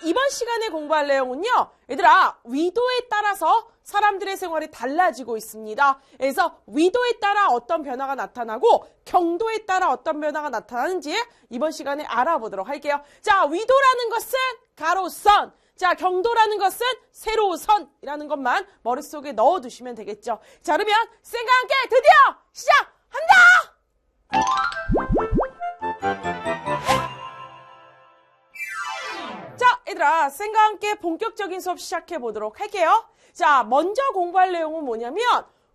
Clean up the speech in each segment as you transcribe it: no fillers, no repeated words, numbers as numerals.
이번 시간에 공부할 내용은요. 얘들아, 위도에 따라서 사람들의 생활이 달라지고 있습니다. 그래서 위도에 따라 어떤 변화가 나타나고 경도에 따라 어떤 변화가 나타나는지 이번 시간에 알아보도록 할게요. 자, 위도라는 것은 가로선, 자, 경도라는 것은 세로선이라는 것만 머릿속에 넣어두시면 되겠죠. 자, 그러면 쌤과 함께 드디어 시작한다! 자, 얘들아, 쌤과 함께 본격적인 수업 시작해 보도록 할게요. 자, 먼저 공부할 내용은 뭐냐면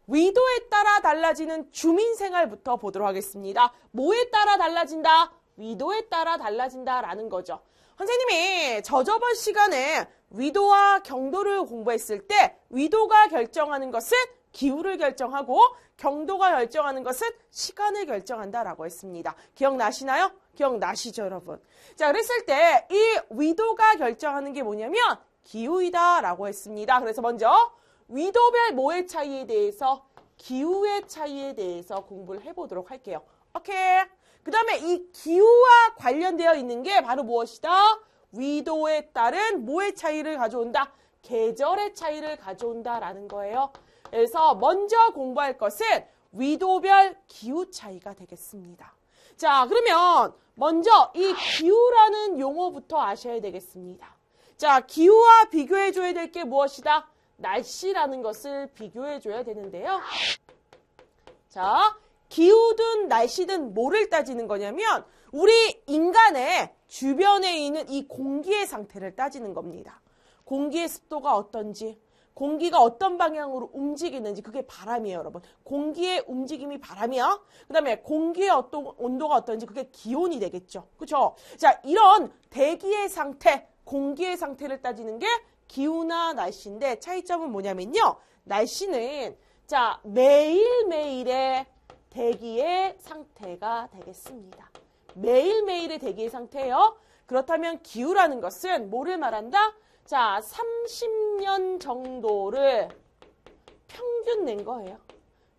위도에 따라 달라지는 주민생활부터 보도록 하겠습니다. 뭐에 따라 달라진다? 위도에 따라 달라진다라는 거죠. 선생님이 저저번 시간에 위도와 경도를 공부했을 때 위도가 결정하는 것은 기후를 결정하고 경도가 결정하는 것은 시간을 결정한다라고 했습니다. 기억나시나요? 기억나시죠, 여러분? 자, 그랬을 때 이 위도가 결정하는 게 뭐냐면 기후이다라고 했습니다. 그래서 먼저 위도별 뭐의 차이에 대해서 기후의 차이에 대해서 공부를 해보도록 할게요. 오케이. 그 다음에 이 기후와 관련되어 있는 게 바로 무엇이다? 위도에 따른 뭐의 차이를 가져온다? 계절의 차이를 가져온다라는 거예요. 그래서 먼저 공부할 것은 위도별 기후 차이가 되겠습니다. 자, 그러면 먼저 이 기후라는 용어부터 아셔야 되겠습니다. 자, 기후와 비교해줘야 될 게 무엇이다? 날씨라는 것을 비교해줘야 되는데요. 자, 기후든 날씨든 뭐를 따지는 거냐면 우리 인간의 주변에 있는 이 공기의 상태를 따지는 겁니다. 공기의 습도가 어떤지, 공기가 어떤 방향으로 움직이는지, 그게 바람이에요, 여러분. 공기의 움직임이 바람이야. 그 다음에 공기의 어떤 온도가 어떤지, 그게 기온이 되겠죠. 그렇죠? 자, 이런 대기의 상태, 공기의 상태를 따지는 게 기후나 날씨인데 차이점은 뭐냐면요. 날씨는 자, 매일매일의 대기의 상태가 되겠습니다. 매일매일의 대기의 상태예요. 그렇다면 기후라는 것은 뭐를 말한다? 자, 30년 정도를 평균 낸 거예요.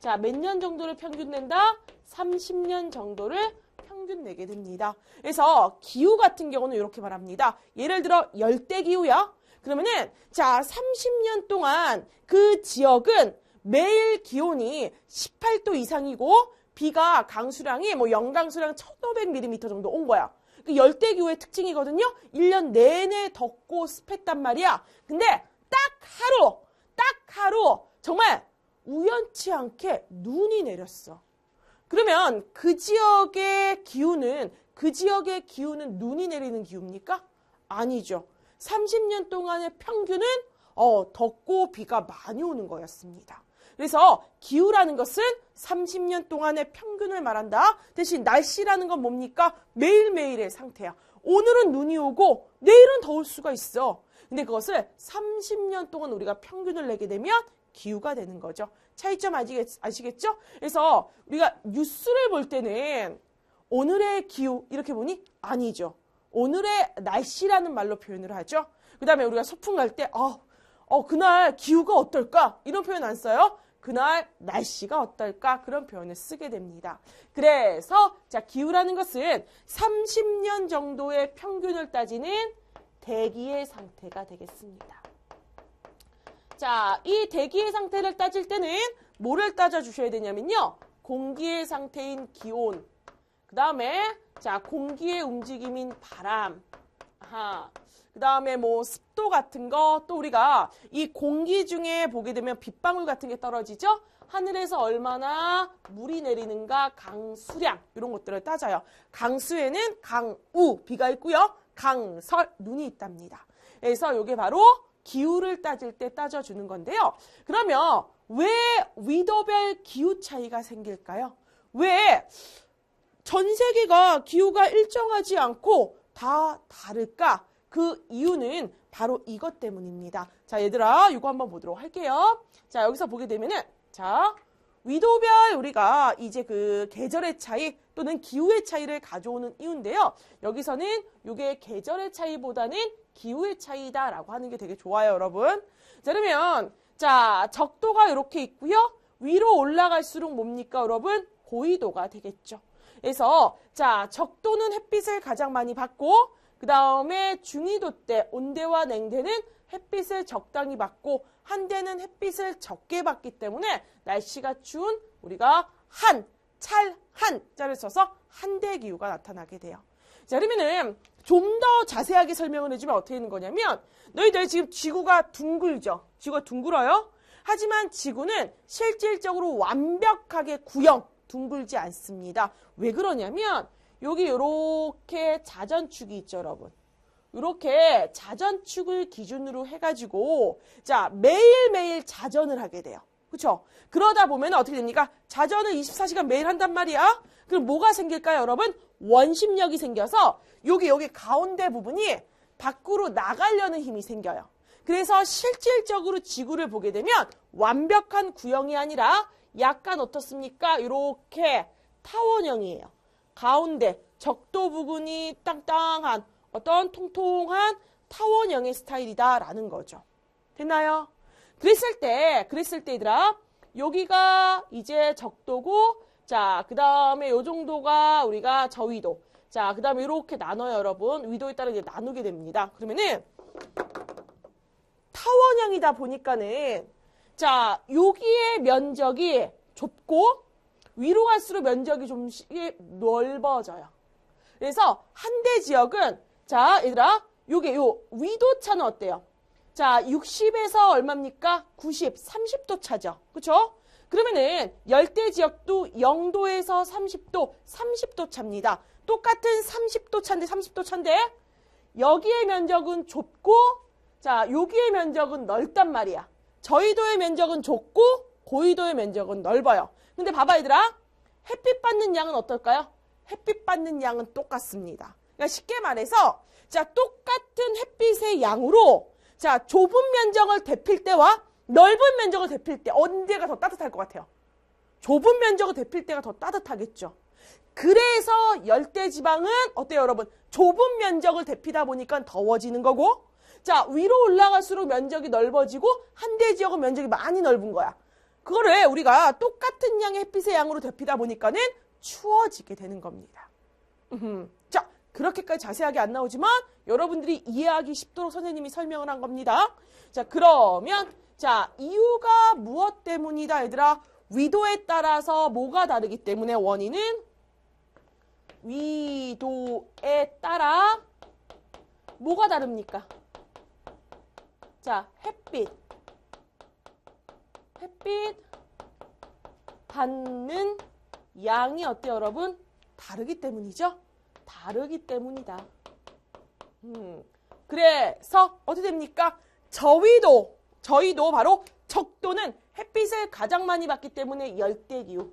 자, 몇 년 정도를 평균 낸다? 30년 정도를 평균 내게 됩니다. 그래서 기후 같은 경우는 이렇게 말합니다. 예를 들어 열대기후야. 그러면은 자, 30년 동안 그 지역은 매일 기온이 18도 이상이고 비가 강수량이 뭐 연강수량 1500mm 정도 온 거야. 그 열대기후의 특징이거든요. 1년 내내 덥고 습했단 말이야. 근데 딱 하루 정말 우연치 않게 눈이 내렸어. 그러면 그 지역의 기후는 눈이 내리는 기후입니까? 아니죠. 30년 동안의 평균은 덥고 비가 많이 오는 거였습니다. 그래서 기후라는 것은 30년 동안의 평균을 말한다. 대신 날씨라는 건 뭡니까? 매일매일의 상태야. 오늘은 눈이 오고 내일은 더울 수가 있어. 근데 그것을 30년 동안 우리가 평균을 내게 되면 기후가 되는 거죠. 차이점 아시겠죠? 그래서 우리가 뉴스를 볼 때는 오늘의 기후 이렇게 보니 아니죠. 오늘의 날씨라는 말로 표현을 하죠. 그 다음에 우리가 소풍 갈 때 그날 기후가 어떨까? 이런 표현 안 써요. 그날 날씨가 어떨까? 그런 표현을 쓰게 됩니다. 그래서 자, 기후라는 것은 30년 정도의 평균을 따지는 대기의 상태가 되겠습니다. 자, 이 대기의 상태를 따질 때는 뭐를 따져주셔야 되냐면요. 공기의 상태인 기온, 그 다음에 자, 공기의 움직임인 바람, 그 다음에 뭐 습도 같은 거, 또 우리가 이 공기 중에 보게 되면 빗방울 같은 게 떨어지죠? 하늘에서 얼마나 물이 내리는가, 강수량 이런 것들을 따져요. 강수에는 강우, 비가 있고요. 강설, 눈이 있답니다. 그래서 이게 바로 기후를 따질 때 따져주는 건데요. 그러면 왜 위도별 기후 차이가 생길까요? 왜 전 세계가 기후가 일정하지 않고 다 다를까? 그 이유는 바로 이것 때문입니다. 자, 얘들아, 이거 한번 보도록 할게요. 자, 여기서 보게 되면은, 자, 위도별 우리가 이제 그 계절의 차이 또는 기후의 차이를 가져오는 이유인데요. 여기서는 이게 계절의 차이보다는 기후의 차이다라고 하는 게 되게 좋아요, 여러분. 자, 그러면, 자, 적도가 이렇게 있고요. 위로 올라갈수록 뭡니까, 여러분? 고緯도가 되겠죠. 그래서, 자, 적도는 햇빛을 가장 많이 받고, 그 다음에 중2도 때 온대와 냉대는 햇빛을 적당히 받고 한대는 햇빛을 적게 받기 때문에 날씨가 추운 우리가 찰한자를 써서 한대기후가 나타나게 돼요. 자, 그러면은 좀 더 자세하게 설명을 해주면 어떻게 되는 거냐면 너희들 지금 지구가 둥글죠? 지구가 둥글어요? 하지만 지구는 실질적으로 완벽하게 구형, 둥글지 않습니다. 왜 그러냐면 여기 이렇게 자전축이 있죠, 여러분. 이렇게 자전축을 기준으로 해가지고 자 매일매일 자전을 하게 돼요. 그렇죠? 그러다 보면 어떻게 됩니까? 자전을 24시간 매일 한단 말이야. 그럼 뭐가 생길까요, 여러분? 원심력이 생겨서 여기 가운데 부분이 밖으로 나가려는 힘이 생겨요. 그래서 실질적으로 지구를 보게 되면 완벽한 구형이 아니라 약간 어떻습니까? 이렇게 타원형이에요. 가운데 적도 부분이 땅땅한 어떤 통통한 타원형의 스타일이다라는 거죠. 됐나요? 그랬을 때 얘들아, 여기가 이제 적도고, 자, 그 다음에 요 정도가 우리가 저위도. 자, 그 다음에 이렇게 나눠요, 여러분. 위도에 따라 이제 나누게 됩니다. 그러면은, 타원형이다 보니까는, 자, 여기의 면적이 좁고, 위로 갈수록 면적이 좀씩 넓어져요. 그래서 한대 지역은, 자, 얘들아, 요 위도차는 어때요? 자, 60에서 얼마입니까? 90, 30도 차죠. 그쵸? 그러면은 열대 지역도 0도에서 30도, 30도 차입니다. 똑같은 30도 차인데 여기의 면적은 좁고 자, 여기의 면적은 넓단 말이야. 저위도의 면적은 좁고 고위도의 면적은 넓어요. 근데 봐봐 얘들아. 햇빛 받는 양은 어떨까요? 햇빛 받는 양은 똑같습니다. 그러니까 쉽게 말해서 자, 똑같은 햇빛의 양으로 자, 좁은 면적을 데필 때와 넓은 면적을 데필 때 언제가 더 따뜻할 것 같아요? 좁은 면적을 데필 때가 더 따뜻하겠죠. 그래서 열대지방은 어때요, 여러분? 좁은 면적을 데피다 보니까 더워지는 거고 자, 위로 올라갈수록 면적이 넓어지고 한대 지역은 면적이 많이 넓은 거야. 그거를 우리가 똑같은 양의 햇빛의 양으로 데피다 보니까는 추워지게 되는 겁니다. 자, 그렇게까지 자세하게 안 나오지만 여러분들이 이해하기 쉽도록 선생님이 설명을 한 겁니다. 자, 그러면 자, 이유가 무엇 때문이다, 얘들아? 위도에 따라서 뭐가 다르기 때문에 원인은 위도에 따라 뭐가 다릅니까? 자, 햇빛 받는 양이 어때요, 여러분? 다르기 때문이죠? 다르기 때문이다. 그래서 어떻게 됩니까? 저희도 바로 적도는 햇빛을 가장 많이 받기 때문에 열대기후.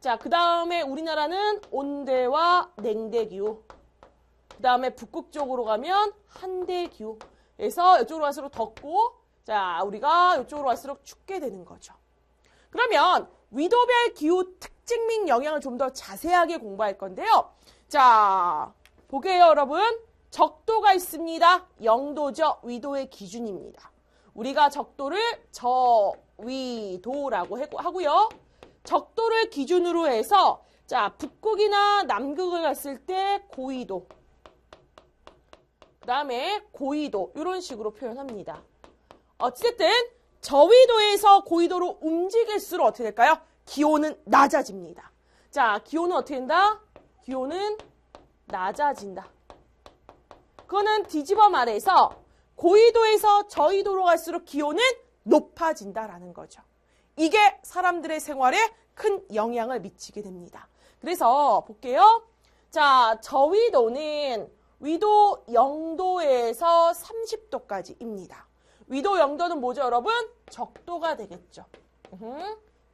자, 그 다음에 우리나라는 온대와 냉대기후. 그 다음에 북극 쪽으로 가면 한대기후. 그래서 이쪽으로 갈수록 덥고, 자, 우리가 이쪽으로 갈수록 춥게 되는 거죠. 그러면 위도별 기후 특징 및 영향을 좀 더 자세하게 공부할 건데요. 자, 보게요, 여러분. 적도가 있습니다. 0도죠. 위도의 기준입니다. 우리가 적도를 저위도라고 하고요. 적도를 기준으로 해서 자, 북극이나 남극을 갔을 때 고위도, 그 다음에 고위도 이런 식으로 표현합니다. 어쨌든 저위도에서 고위도로 움직일수록 어떻게 될까요? 기온은 낮아집니다. 자, 기온은 어떻게 된다? 기온은 낮아진다. 그거는 뒤집어 말해서 고위도에서 저위도로 갈수록 기온은 높아진다라는 거죠. 이게 사람들의 생활에 큰 영향을 미치게 됩니다. 그래서 볼게요. 자, 저위도는 위도 0도에서 30도까지입니다. 위도 0도는 뭐죠, 여러분? 적도가 되겠죠.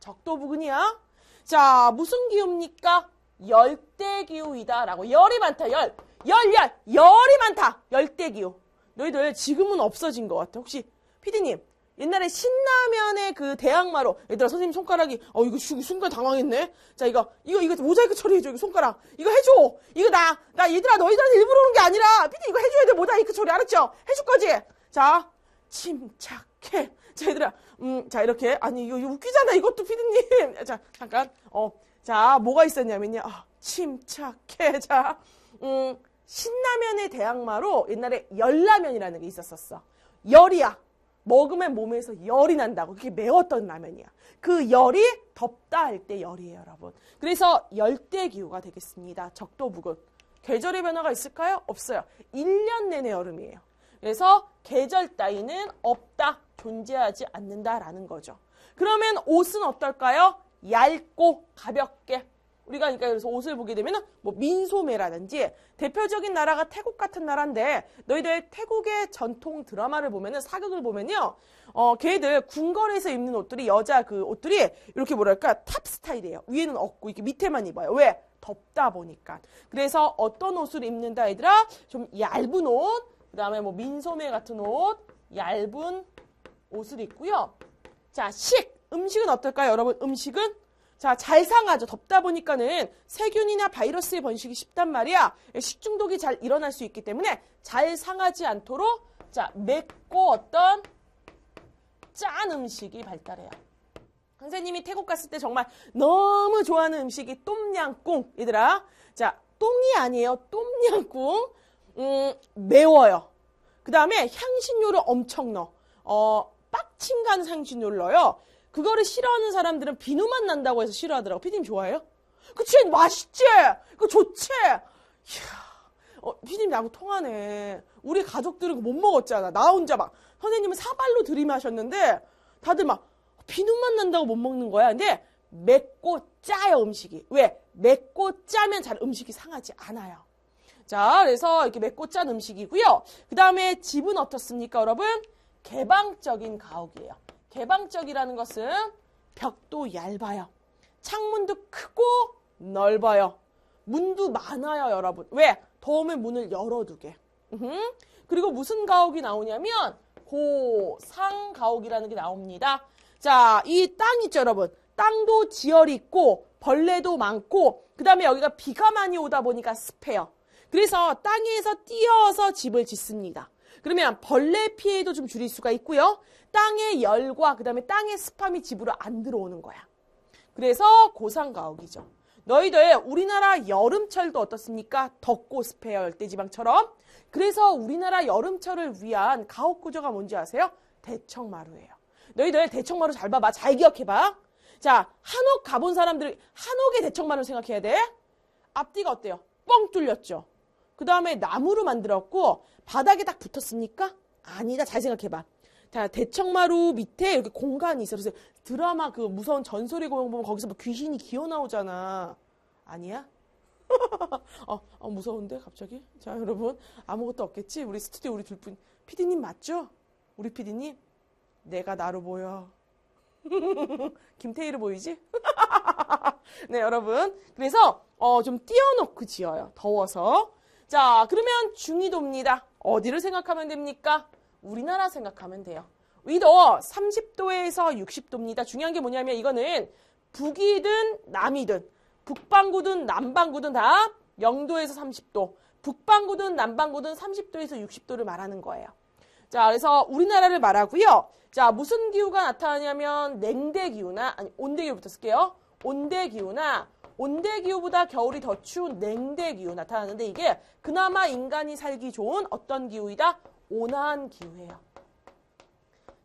적도 부근이야. 자, 무슨 기후입니까? 열대기후이다라고. 열이 많다, 열이 많다. 열대기후. 너희들 지금은 없어진 것 같아. 혹시 피디님, 옛날에 신라면의 그 대항마로, 얘들아, 선생님 손가락이, 이거 순간 당황했네. 자, 이거 모자이크 처리해줘, 이거 손가락. 이거 해줘. 이거 얘들아, 너희들한테 일부러 오는 게 아니라, 피디 이거 해줘야 돼, 모자이크 처리, 알았죠? 해줄 거지? 자, 침착해. 자, 얘들아, 자, 이렇게. 아니, 이거 웃기잖아, 이것도 피디님. 자, 잠깐. 자, 뭐가 있었냐면요. 침착해. 자, 신라면의 대항마로 옛날에 열라면이라는 게 있었었어. 열이야. 먹으면 몸에서 열이 난다고. 그게 매웠던 라면이야. 그 열이 덥다 할 때 열이에요, 여러분. 그래서 열대기후가 되겠습니다. 적도 부근. 계절의 변화가 있을까요? 없어요. 1년 내내 여름이에요. 그래서 계절 따위는 없다, 존재하지 않는다라는 거죠. 그러면 옷은 어떨까요? 얇고 가볍게. 우리가 그러니까 그래서 옷을 보게 되면 뭐 민소매라든지 대표적인 나라가 태국 같은 나라인데 너희들 태국의 전통 드라마를 보면은 사극을 보면요. 걔들 궁궐에서 입는 옷들이 여자 그 옷들이 이렇게 뭐랄까 탑 스타일이에요. 위에는 없고 이렇게 밑에만 입어요. 왜? 덥다 보니까. 그래서 어떤 옷을 입는다 얘들아? 좀 얇은 옷, 그다음에 뭐 민소매 같은 옷, 얇은 옷을 입고요. 자, 음식은 어떨까요, 여러분? 음식은 자, 잘 상하죠. 덥다 보니까는 세균이나 바이러스의 번식이 쉽단 말이야. 식중독이 잘 일어날 수 있기 때문에 잘 상하지 않도록 자, 맵고 어떤 짠 음식이 발달해요. 선생님이 태국 갔을 때 정말 너무 좋아하는 음식이 똠양꿍. 얘들아, 자, 똥이 아니에요. 똠양꿍. 매워요. 그 다음에 향신료를 엄청 넣어. 빡친 간 향신료를 넣어요. 그거를 싫어하는 사람들은 비누만 난다고 해서 싫어하더라고. 피디님 좋아해요? 그치? 맛있지? 그거 좋지? 이야, 피디님 나하고 통하네. 우리 가족들은 그거 못 먹었잖아. 나 혼자 막 선생님은 사발로 들이마셨는데 다들 막 비누만 난다고 못 먹는 거야. 근데 맵고 짜요, 음식이. 왜? 맵고 짜면 잘 음식이 상하지 않아요. 자, 그래서 이렇게 맵고 짠 음식이고요. 그 다음에 집은 어떻습니까, 여러분? 개방적인 가옥이에요. 개방적이라는 것은 벽도 얇아요. 창문도 크고 넓어요. 문도 많아요, 여러분. 왜? 더우면 문을 열어두게. 그리고 무슨 가옥이 나오냐면 고상가옥이라는 게 나옵니다. 자, 이 땅 있죠, 여러분. 땅도 지열이 있고 벌레도 많고 그 다음에 여기가 비가 많이 오다 보니까 습해요. 그래서 땅에서 띄어서 집을 짓습니다. 그러면 벌레 피해도 좀 줄일 수가 있고요. 땅의 열과 그 다음에 땅의 습함이 집으로 안 들어오는 거야. 그래서 고상가옥이죠. 너희들 우리나라 여름철도 어떻습니까? 덥고 습해요. 열대지방처럼. 그래서 우리나라 여름철을 위한 가옥 구조가 뭔지 아세요? 대청마루예요. 너희들 대청마루 잘 봐봐. 잘 기억해봐. 자, 한옥 가본 사람들 한옥의 대청마루 생각해야 돼. 앞뒤가 어때요? 뻥 뚫렸죠. 그 다음에 나무로 만들었고 바닥에 딱 붙었습니까? 아니다. 잘 생각해봐. 자, 대청마루 밑에 이렇게 공간이 있어. 그래서 드라마 그 무서운 전설의 고향 보면 거기서 뭐 귀신이 기어 나오잖아. 아니야? 무서운데 갑자기? 자, 여러분 아무것도 없겠지? 우리 스튜디오 우리 둘뿐. 피디님 맞죠? 우리 피디님? 내가 나로 보여. 김태희로 보이지? 네, 여러분. 그래서 좀 띄워놓고 지어요. 더워서. 자, 그러면 중위도입니다. 어디를 생각하면 됩니까? 우리나라 생각하면 돼요. 위도 30도에서 60도입니다. 중요한 게 뭐냐면 이거는 북이든 남이든 북반구든 남반구든 다 0도에서 30도, 북반구든 남반구든 30도에서 60도를 말하는 거예요. 자, 그래서 우리나라를 말하고요. 자, 무슨 기후가 나타나냐면 냉대기후나, 아니 온대기후부터 쓸게요. 온대기후나 온대기후보다 겨울이 더 추운 냉대기후 나타나는데 이게 그나마 인간이 살기 좋은 어떤 기후이다? 온화한 기후예요.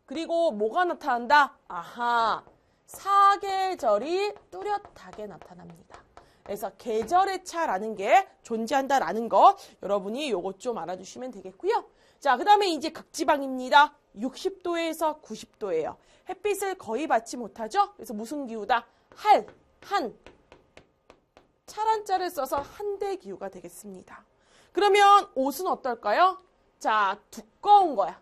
그리고 뭐가 나타난다? 아하, 사계절이 뚜렷하게 나타납니다. 그래서 계절의 차라는 게 존재한다라는 거 여러분이 요것 좀 알아주시면 되겠고요. 자, 그 다음에 이제 극지방입니다. 60도에서 90도예요. 햇빛을 거의 받지 못하죠? 그래서 무슨 기후다? 차란자를 써서 한대기후가 되겠습니다. 그러면 옷은 어떨까요? 자, 두꺼운 거야.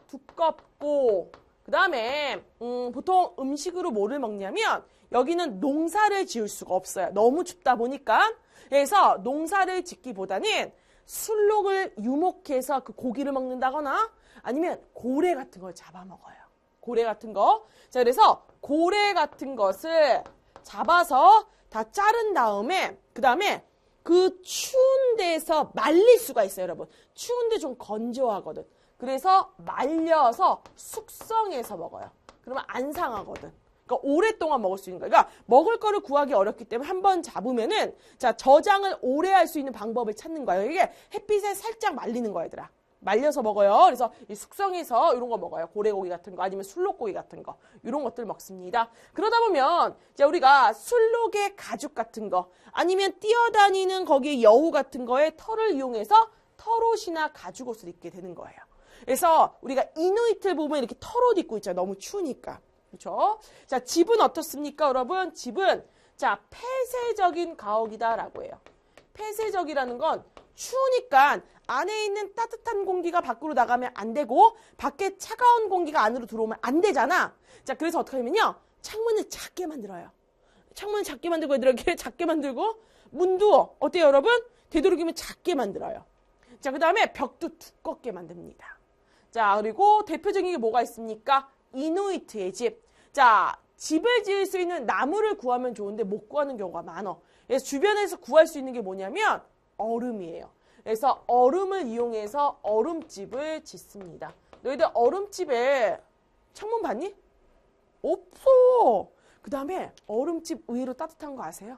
두껍고 그 다음에 보통 음식으로 뭐를 먹냐면 여기는 농사를 지을 수가 없어요. 너무 춥다 보니까. 그래서 농사를 짓기보다는 술록을 유목해서 그 고기를 먹는다거나 아니면 고래 같은 걸 잡아먹어요. 고래 같은 거. 자, 그래서 고래 같은 것을 잡아서 다 자른 다음에 그 다음에 그 추운 데서 말릴 수가 있어요, 여러분. 추운데 좀 건조하거든. 그래서 말려서 숙성해서 먹어요. 그러면 안 상하거든. 그러니까 오랫동안 먹을 수 있는 거예요. 그러니까 먹을 거를 구하기 어렵기 때문에 한번 잡으면은 자, 저장을 오래 할 수 있는 방법을 찾는 거예요. 이게 햇빛에 살짝 말리는 거야, 얘들아. 말려서 먹어요. 그래서 이 숙성해서 이런 거 먹어요. 고래고기 같은 거 아니면 술록고기 같은 거 이런 것들 먹습니다. 그러다 보면 이제 우리가 술록의 가죽 같은 거 아니면 뛰어다니는 거기 여우 같은 거에 털을 이용해서 털옷이나 가죽옷을 입게 되는 거예요. 그래서 우리가 이누이트를 보면 이렇게 털옷 입고 있잖아요. 너무 추우니까. 그렇죠? 자, 집은 어떻습니까, 여러분? 집은 자, 폐쇄적인 가옥이다라고 해요. 폐쇄적이라는 건 추우니까 안에 있는 따뜻한 공기가 밖으로 나가면 안 되고 밖에 차가운 공기가 안으로 들어오면 안 되잖아. 자, 그래서 어떻게 하냐면요. 창문을 작게 만들어요. 창문을 작게 만들고 이렇게 작게 만들고 문도 어때요, 여러분? 되도록이면 작게 만들어요. 자, 그 다음에 벽도 두껍게 만듭니다. 자, 그리고 대표적인 게 뭐가 있습니까? 이누이트의 집. 자, 집을 지을 수 있는 나무를 구하면 좋은데 못 구하는 경우가 많아. 그래서 주변에서 구할 수 있는 게 뭐냐면 얼음이에요. 그래서 얼음을 이용해서 얼음집을 짓습니다. 너희들 얼음집에 창문 봤니? 없어. 그 다음에 얼음집 의외로 따뜻한 거 아세요?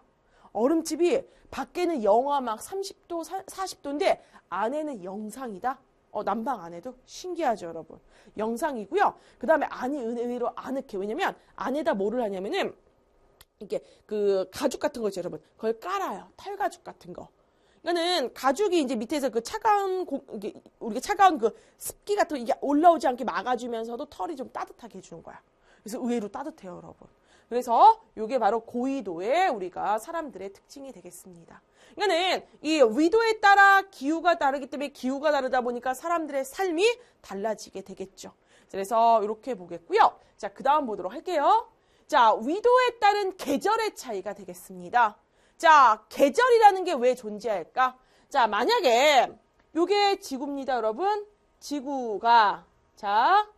얼음집이 밖에는 영하 막 30도, 40도인데 안에는 영상이다. 난방 안에도 신기하죠, 여러분. 영상이고요. 그 다음에 안이 의외로 아늑해. 왜냐면 안에다 뭐를 하냐면은 이게 그 가죽 같은 거죠, 여러분. 그걸 깔아요. 털가죽 같은 거. 그러니까는 가죽이 이제 밑에서 그 차가운 우리가 차가운 그 습기 같은 거 이게 올라오지 않게 막아주면서도 털이 좀 따뜻하게 해주는 거야. 그래서 의외로 따뜻해요, 여러분. 그래서 이게 바로 고위도의 우리가 사람들의 특징이 되겠습니다. 그러니까는 이 위도에 따라 기후가 다르기 때문에 기후가 다르다 보니까 사람들의 삶이 달라지게 되겠죠. 그래서 이렇게 보겠고요. 자, 그 다음 보도록 할게요. 자, 위도에 따른 계절의 차이가 되겠습니다. 자, 계절이라는 게 왜 존재할까? 자, 만약에 요게 지구입니다, 여러분. 지구가 자,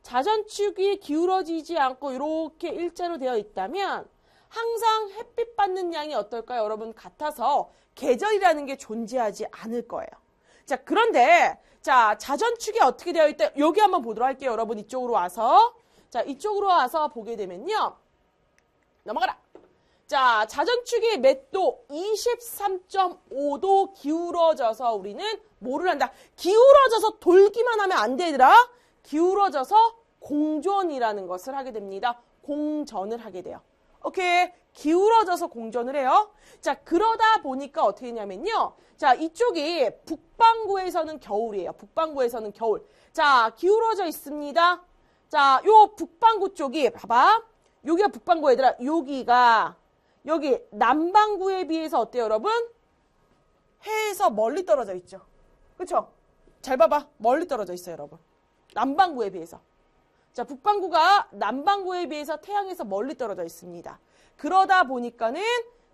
자전축이 기울어지지 않고 이렇게 일자로 되어 있다면 항상 햇빛 받는 양이 어떨까요? 여러분, 같아서 계절이라는 게 존재하지 않을 거예요. 자, 그런데 자, 자전축이 어떻게 되어 있다? 여기 한번 보도록 할게요. 여러분, 이쪽으로 와서. 자, 이쪽으로 와서 보게 되면요. 넘어가라. 자, 자전축이 몇 도? 23.5도 기울어져서 우리는 뭐를 한다? 기울어져서 돌기만 하면 안 돼, 얘들아. 기울어져서 공전이라는 것을 하게 됩니다. 공전을 하게 돼요. 오케이. 기울어져서 공전을 해요. 자, 그러다 보니까 어떻게 했냐면요. 자, 이쪽이 북반구에서는 겨울이에요. 북반구에서는 겨울. 자, 기울어져 있습니다. 자, 요 북반구 쪽이, 봐봐. 여기가 북반구 얘들아. 여기 남반구에 비해서 어때요, 여러분? 해에서 멀리 떨어져 있죠. 그쵸? 잘 봐봐. 멀리 떨어져 있어요, 여러분. 남반구에 비해서. 자, 북반구가 남반구에 비해서 태양에서 멀리 떨어져 있습니다. 그러다 보니까는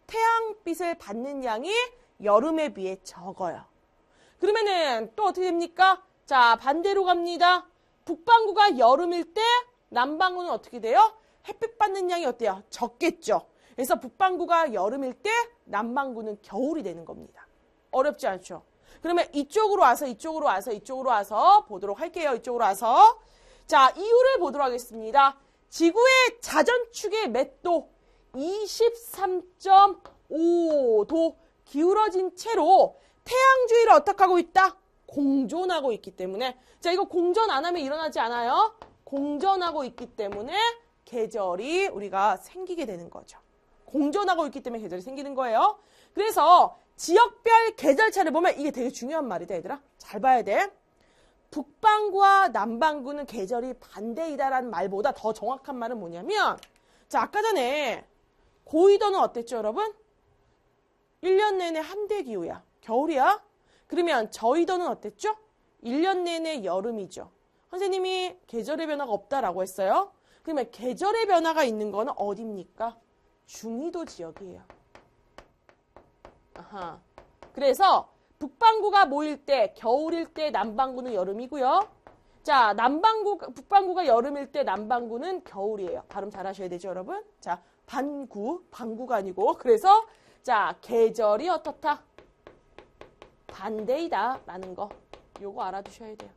태양빛을 받는 양이 여름에 비해 적어요. 그러면은 또 어떻게 됩니까? 자, 반대로 갑니다. 북반구가 여름일 때 남반구는 어떻게 돼요? 햇빛 받는 양이 어때요? 적겠죠. 그래서 북반구가 여름일 때 남반구는 겨울이 되는 겁니다. 어렵지 않죠? 그러면 이쪽으로 와서 보도록 할게요. 이쪽으로 와서. 자, 이유를 보도록 하겠습니다. 지구의 자전축의 몇 도? 23.5도 기울어진 채로 태양 주위를 어떻게 하고 있다? 공전하고 있기 때문에. 자, 이거 공전 안 하면 일어나지 않아요? 공전하고 있기 때문에 계절이 우리가 생기게 되는 거죠. 공전하고 있기 때문에 계절이 생기는 거예요. 그래서 지역별 계절차를 보면 이게 되게 중요한 말이다, 얘들아. 잘 봐야 돼. 북반구와 남반구는 계절이 반대이다라는 말보다 더 정확한 말은 뭐냐면, 자, 아까 전에 고위도는 어땠죠, 여러분? 1년 내내 함대기후야. 겨울이야. 그러면 저위도는 어땠죠? 1년 내내 여름이죠. 선생님이 계절의 변화가 없다라고 했어요. 그러면 계절의 변화가 있는 거는 어디입니까? 중위도 지역이에요. 아하. 그래서 북반구가 뭐일 때? 겨울일 때 남반구는 여름이고요. 자, 북반구가 여름일 때 남반구는 겨울이에요. 발음 잘 하셔야 되죠, 여러분? 자, 반구가 아니고. 그래서 자, 계절이 어떻다? 반대이다 라는 거. 요거 알아두셔야 돼요.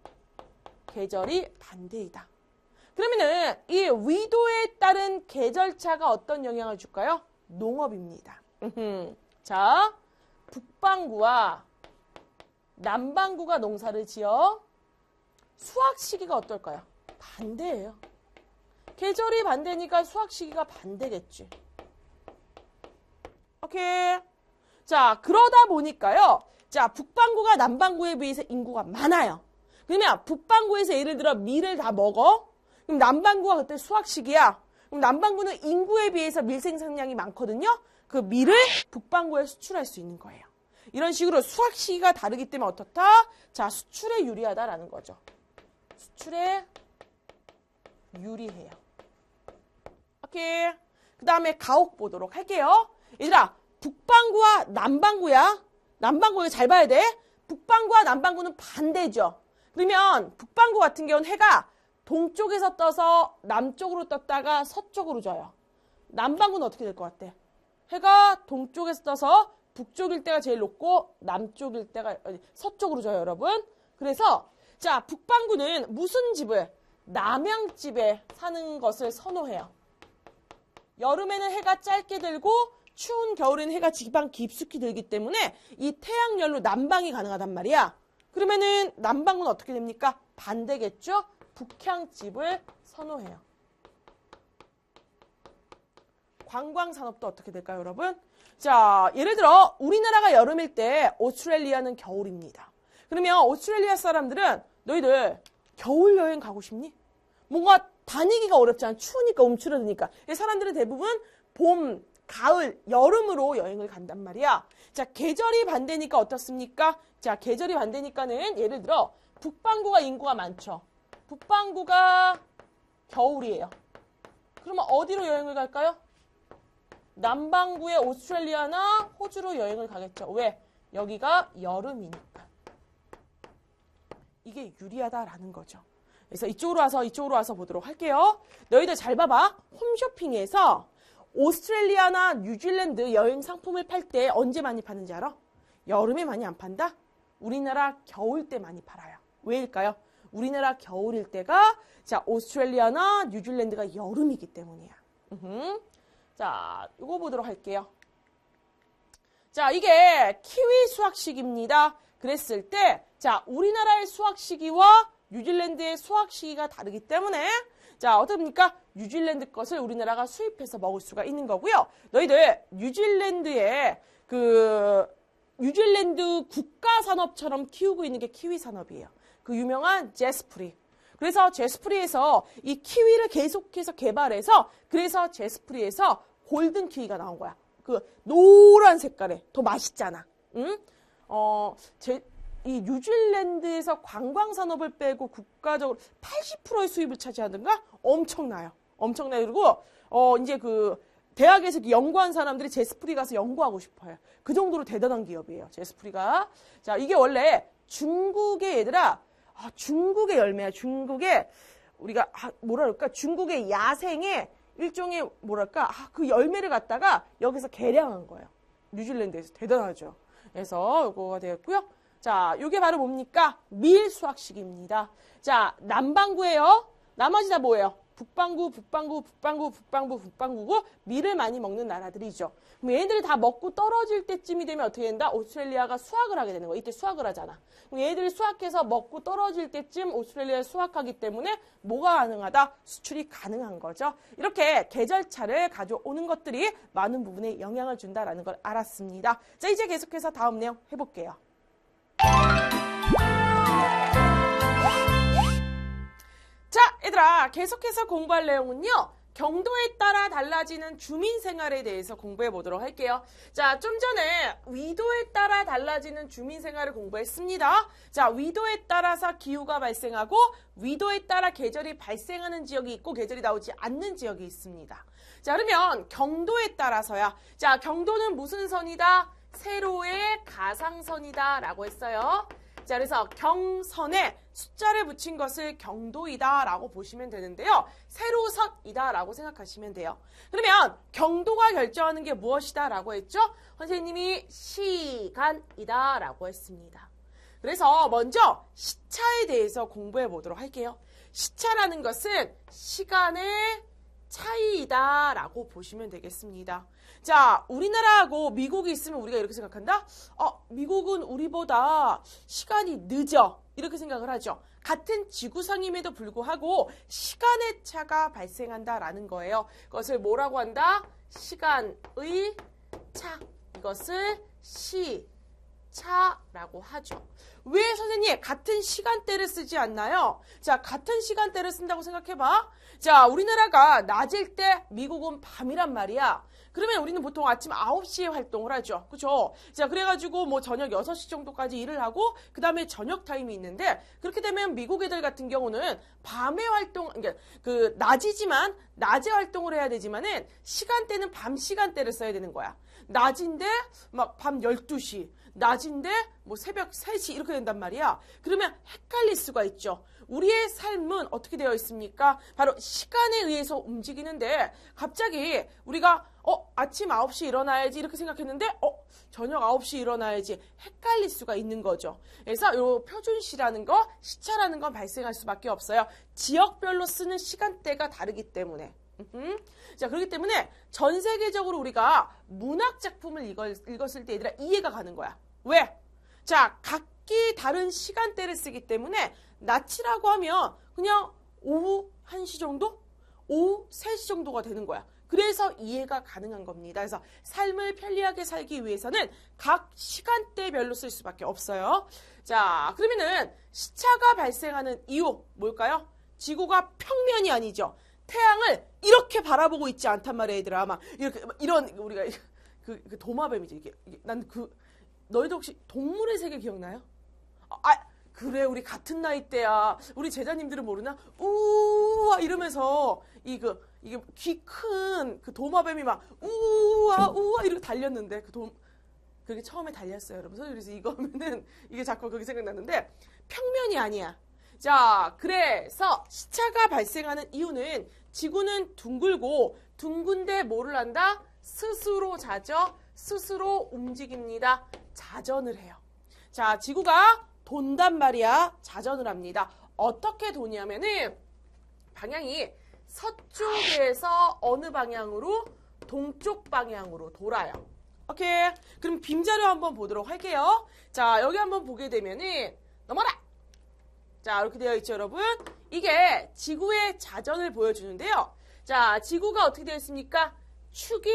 계절이 반대이다. 그러면은 이 위도에 따른 계절차가 어떤 영향을 줄까요? 농업입니다. 자, 북반구와 남반구가 농사를 지어 수확 시기가 어떨까요? 반대예요. 계절이 반대니까 수확 시기가 반대겠지. 오케이. 자, 그러다 보니까요. 자, 북반구가 남반구에 비해서 인구가 많아요. 그러면 북반구에서 예를 들어 밀을 다 먹어. 그럼 남반구가 그때 수확 시기야. 그럼 남반구는 인구에 비해서 밀 생산량이 많거든요. 그 밀을 북반구에 수출할 수 있는 거예요. 이런 식으로 수확 시기가 다르기 때문에 어떻다? 자, 수출에 유리하다라는 거죠. 수출에 유리해요. 오케이. 그 다음에 가옥 보도록 할게요. 얘들아, 북반구와 남반구야. 남반구 잘 봐야 돼. 북반구와 남반구는 반대죠. 그러면 북반구 같은 경우는 해가 동쪽에서 떠서 남쪽으로 떴다가 서쪽으로 져요. 남반구는 어떻게 될 것 같아? 해가 동쪽에서 떠서 북쪽일 때가 제일 높고 남쪽일 때가 서쪽으로 져요, 여러분. 그래서 자, 북반구는 무슨 집을? 남양집에 사는 것을 선호해요. 여름에는 해가 짧게 들고 추운 겨울에는 해가 지방 깊숙이 들기 때문에 이 태양열로 난방이 가능하단 말이야. 그러면은 남반구는 어떻게 됩니까? 반대겠죠? 북향집을 선호해요. 관광산업도 어떻게 될까요, 여러분? 자, 예를 들어 우리나라가 여름일 때 오스트레일리아는 겨울입니다. 그러면 오스트레일리아 사람들은 너희들 겨울 여행 가고 싶니? 뭔가 다니기가 어렵잖아. 추우니까 움츠러드니까. 사람들은 대부분 봄, 가을, 여름으로 여행을 간단 말이야. 자, 계절이 반대니까 어떻습니까? 자, 계절이 반대니까는 예를 들어 북반구가 인구가 많죠. 북반구가 겨울이에요. 그러면 어디로 여행을 갈까요? 남반구의 오스트레일리아나 호주로 여행을 가겠죠. 왜? 여기가 여름이니까. 이게 유리하다라는 거죠. 그래서 이쪽으로 와서 보도록 할게요. 너희들 잘 봐봐. 홈쇼핑에서 오스트레일리아나 뉴질랜드 여행 상품을 팔 때 언제 많이 파는지 알아? 여름에 많이 안 판다? 우리나라 겨울 때 많이 팔아요. 왜일까요? 우리나라 겨울일 때가 자, 오스트레일리아나 뉴질랜드가 여름이기 때문이야. 자, 이거 보도록 할게요. 자, 이게 키위 수확 시기입니다. 그랬을 때 자, 우리나라의 수확 시기와 뉴질랜드의 수확 시기가 다르기 때문에 자, 어떻습니까? 뉴질랜드 것을 우리나라가 수입해서 먹을 수가 있는 거고요. 너희들 뉴질랜드의 뉴질랜드 국가산업처럼 키우고 있는 게 키위 산업이에요. 그 유명한 제스프리. 그래서 제스프리에서 이 키위를 계속해서 개발해서 그래서 제스프리에서 골든 키위가 나온 거야. 그 노란 색깔에 더 맛있잖아. 응? 이 뉴질랜드에서 관광산업을 빼고 국가적으로 80%의 수입을 차지하든가 엄청나요. 엄청나요. 그리고 이제 그 대학에서 연구한 사람들이 제스프리 가서 연구하고 싶어요. 그 정도로 대단한 기업이에요. 제스프리가. 자, 이게 원래 중국의 얘들아, 중국의 열매야. 중국의 우리가 뭐라 그럴까? 중국의 야생의 일종의 뭐랄까? 그 열매를 갖다가 여기서 개량한 거예요. 뉴질랜드에서 대단하죠. 그래서 이거가 되었고요. 자, 이게 바로 뭡니까? 밀 수확 시기입니다. 자, 남반구예요. 나머지 다 뭐예요? 북반구고 밀을 많이 먹는 나라들이죠. 그럼 얘네들이 다 먹고 떨어질 때쯤이 되면 어떻게 된다? 오스트레일리아가 수확을 하게 되는 거야. 이때 수확을 하잖아. 그럼 얘네들이 수확해서 먹고 떨어질 때쯤 오스트레일리아에 수확하기 때문에 뭐가 가능하다? 수출이 가능한 거죠. 이렇게 계절차를 가져오는 것들이 많은 부분에 영향을 준다라는 걸 알았습니다. 자, 이제 계속해서 다음 내용 해볼게요. 자, 얘들아, 계속해서 공부할 내용은요. 경도에 따라 달라지는 주민 생활에 대해서 공부해 보도록 할게요. 자, 좀 전에 위도에 따라 달라지는 주민 생활을 공부했습니다. 자, 위도에 따라서 기후가 발생하고 위도에 따라 계절이 발생하는 지역이 있고 계절이 나오지 않는 지역이 있습니다. 자, 그러면 경도에 따라서야. 자, 경도는 무슨 선이다? 세로의 가상선이다 라고 했어요. 자, 그래서 경선에 숫자를 붙인 것을 경도이다 라고 보시면 되는데요. 세로선이다 라고 생각하시면 돼요. 그러면 경도가 결정하는 게 무엇이다 라고 했죠? 선생님이 시간이다 라고 했습니다. 그래서 먼저 시차에 대해서 공부해 보도록 할게요. 시차라는 것은 시간의 차이이다라고 보시면 되겠습니다. 자, 우리나라하고 미국이 있으면 우리가 이렇게 생각한다? 미국은 우리보다 시간이 늦어. 이렇게 생각을 하죠. 같은 지구상임에도 불구하고 시간의 차가 발생한다라는 거예요. 그것을 뭐라고 한다? 시간의 차. 이것을 시차라고 하죠. 왜 선생님 같은 시간대를 쓰지 않나요? 자, 같은 시간대를 쓴다고 생각해봐. 자, 우리나라가 낮일 때 미국은 밤이란 말이야. 그러면 우리는 보통 아침 9시에 활동을 하죠. 그죠? 자, 그래가지고 뭐 저녁 6시 정도까지 일을 하고 그 다음에 저녁 타임이 있는데 그렇게 되면 미국 애들 같은 경우는 밤에 활동, 그러니까 그 낮이지만 낮에 활동을 해야 되지만은 시간대는 밤 시간대를 써야 되는 거야. 낮인데 막 밤 12시, 낮인데 뭐 새벽 3시 이렇게 된단 말이야. 그러면 헷갈릴 수가 있죠. 우리의 삶은 어떻게 되어 있습니까? 바로 시간에 의해서 움직이는데 갑자기 우리가 아침 9시 일어나야지 이렇게 생각했는데 저녁 9시 일어나야지 헷갈릴 수가 있는 거죠. 그래서 요 표준시라는 거, 시차라는 건 발생할 수밖에 없어요. 지역별로 쓰는 시간대가 다르기 때문에. 자, 그렇기 때문에 전 세계적으로 우리가 문학 작품을 읽었을 때 얘들아 이해가 가는 거야. 왜? 자, 각기 다른 시간대를 쓰기 때문에 낮이라고 하면 그냥 오후 1시 정도? 오후 3시 정도가 되는 거야. 그래서 이해가 가능한 겁니다. 그래서 삶을 편리하게 살기 위해서는 각 시간대별로 쓸 수밖에 없어요. 자, 그러면은 시차가 발생하는 이유 뭘까요? 지구가 평면이 아니죠. 태양을 이렇게 바라보고 있지 않단 말이야, 얘들아. 막 이렇게 이런 우리가 그 도마뱀이지 이게 난 너희도 혹시 동물의 세계 기억나요? 그래, 우리 같은 나이대야. 우리 제자님들은 모르나? 우와 이러면서 이게 귀 큰 그 도마뱀이 막 우와 이렇게 달렸는데 그게 처음에 달렸어요, 여러분. 그래서 이거 하면은 이게 자꾸 그게 생각났는데 평면이 아니야. 자, 그래서 시차가 발생하는 이유는 지구는 둥글고 둥근데 뭐를 한다? 스스로 자죠. 스스로 움직입니다. 자전을 해요. 자, 지구가 돈단 말이야. 자전을 합니다. 어떻게 도냐면은 방향이 서쪽에서 어느 방향으로? 동쪽 방향으로 돌아요. 오케이. 그럼 빔자료 한번 보도록 할게요. 자, 여기 한번 보게 되면은 넘어라. 자, 이렇게 되어 있죠, 여러분. 이게 지구의 자전을 보여주는데요. 자, 지구가 어떻게 되어 있습니까? 축이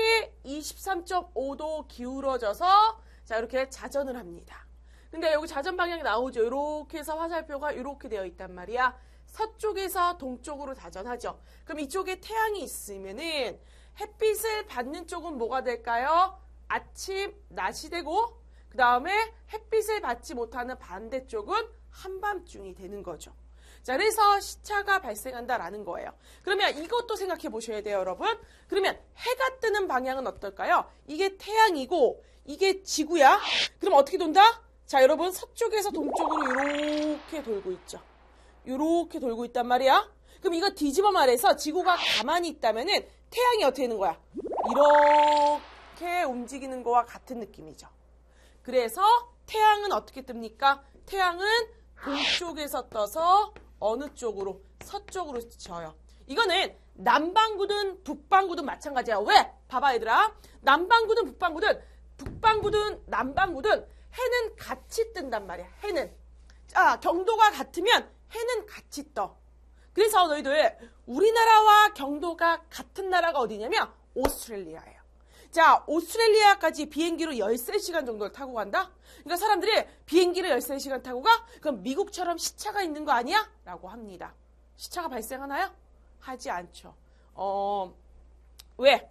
23.5도 기울어져서 자, 이렇게 자전을 합니다. 근데 여기 자전 방향이 나오죠. 이렇게 해서 화살표가 이렇게 되어 있단 말이야. 서쪽에서 동쪽으로 자전하죠. 그럼 이쪽에 태양이 있으면은 햇빛을 받는 쪽은 뭐가 될까요? 아침, 낮이 되고 그 다음에 햇빛을 받지 못하는 반대쪽은 한밤중이 되는 거죠. 자, 그래서 시차가 발생한다라는 거예요. 그러면 이것도 생각해 보셔야 돼요, 여러분. 그러면 해가 뜨는 방향은 어떨까요? 이게 태양이고 이게 지구야. 그럼 어떻게 돈다? 자, 여러분 서쪽에서 동쪽으로 이렇게 돌고 있죠. 이렇게 돌고 있단 말이야. 그럼 이거 뒤집어 말해서 지구가 가만히 있다면은 태양이 어떻게 되는 거야? 이렇게 움직이는 거와 같은 느낌이죠. 그래서 태양은 어떻게 뜹니까? 태양은 동쪽에서 떠서 어느 쪽으로? 서쪽으로 져요. 이거는 남반구든 북반구든 마찬가지야. 왜? 봐봐 얘들아. 남반구든 북반구든 남반구든 해는 같이 뜬단 말이야. 해는. 자, 경도가 같으면 해는 같이 떠. 그래서 너희들 우리나라와 경도가 같은 나라가 어디냐면 오스트레일리아예요. 자, 오스트레일리아까지 비행기로 13시간 정도를 타고 간다? 그러니까 사람들이 비행기를 13시간 타고 가? 그럼 미국처럼 시차가 있는 거 아니야? 라고 합니다. 시차가 발생하나요? 하지 않죠. 왜?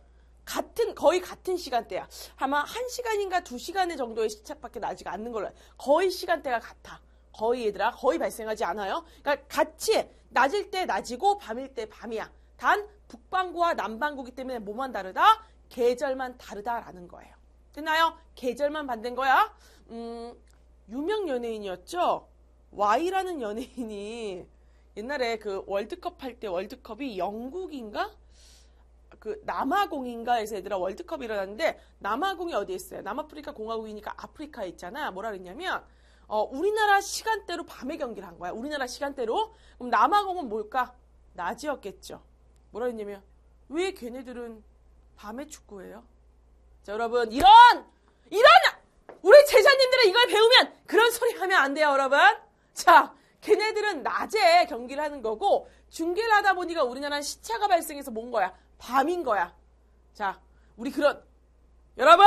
거의 같은 시간대야. 아마 1시간인가 2시간의 정도의 시차밖에 나지가 않는 걸로. 거의 시간대가 같아. 거의 얘들아, 거의 발생하지 않아요. 그러니까 같이 낮일 때 낮이고 밤일 때 밤이야. 단 북반구와 남반구이기 때문에 뭐만 다르다? 계절만 다르다라는 거예요. 됐나요? 계절만 반대인 거야. 유명 연예인이었죠? Y라는 연예인이 옛날에 그 월드컵 할 때 월드컵이 영국인가? 그 남아공인가에서 얘들아 월드컵이 일어났는데 남아공이 어디에 있어요? 남아프리카 공화국이니까 아프리카에 있잖아. 뭐라 그랬냐면 우리나라 시간대로 밤에 경기를 한 거야. 우리나라 시간대로. 그럼 남아공은 뭘까? 낮이었겠죠. 뭐라 했냐면 왜 걔네들은 밤에 축구해요? 자, 여러분 이런 우리 제자님들은 이걸 배우면 그런 소리 하면 안 돼요, 여러분. 자, 걔네들은 낮에 경기를 하는 거고 중계를 하다 보니까 우리나라는 시차가 발생해서 뭔 거야? 밤인 거야. 자, 우리 여러분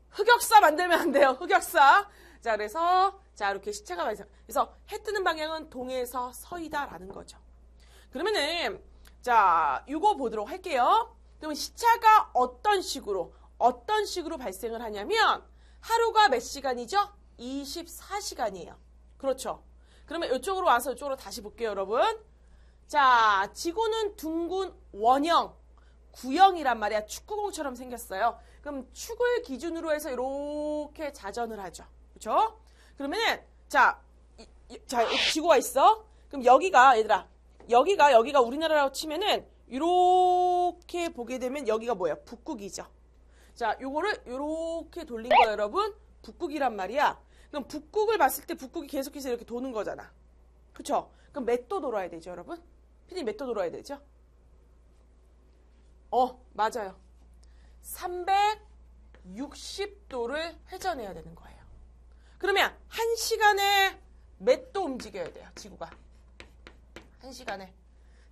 흑역사 만들면 안 돼요. 흑역사. 자, 그래서 이렇게 시차가 발생. 그래서 해 뜨는 방향은 동에서 서이다라는 거죠. 그러면은 자, 이거 보도록 할게요. 그러면 시차가 어떤 식으로 발생을 하냐면 하루가 몇 시간이죠? 24시간이에요. 그렇죠. 그러면 이쪽으로 와서 이쪽으로 다시 볼게요, 여러분. 자, 지구는 둥근 원형, 구형이란 말이야. 축구공처럼 생겼어요. 그럼 축을 기준으로 해서 이렇게 자전을 하죠. 그렇죠? 그러면은 자, 지구가 있어. 그럼 여기가 얘들아, 여기가 우리나라라고 치면은 이렇게 보게 되면 여기가 뭐야? 북극이죠. 자, 요거를 요렇게 돌린 거예요, 여러분. 북극이란 말이야. 그럼 북극을 봤을 때 북극이 계속해서 이렇게 도는 거잖아. 그쵸? 그럼 몇 도 돌아야 되죠, 여러분? 피디님 몇 도 돌아야 되죠? 맞아요. 360도를 회전해야 되는 거예요. 그러면 1시간에 몇 도 움직여야 돼요, 지구가? 1시간에.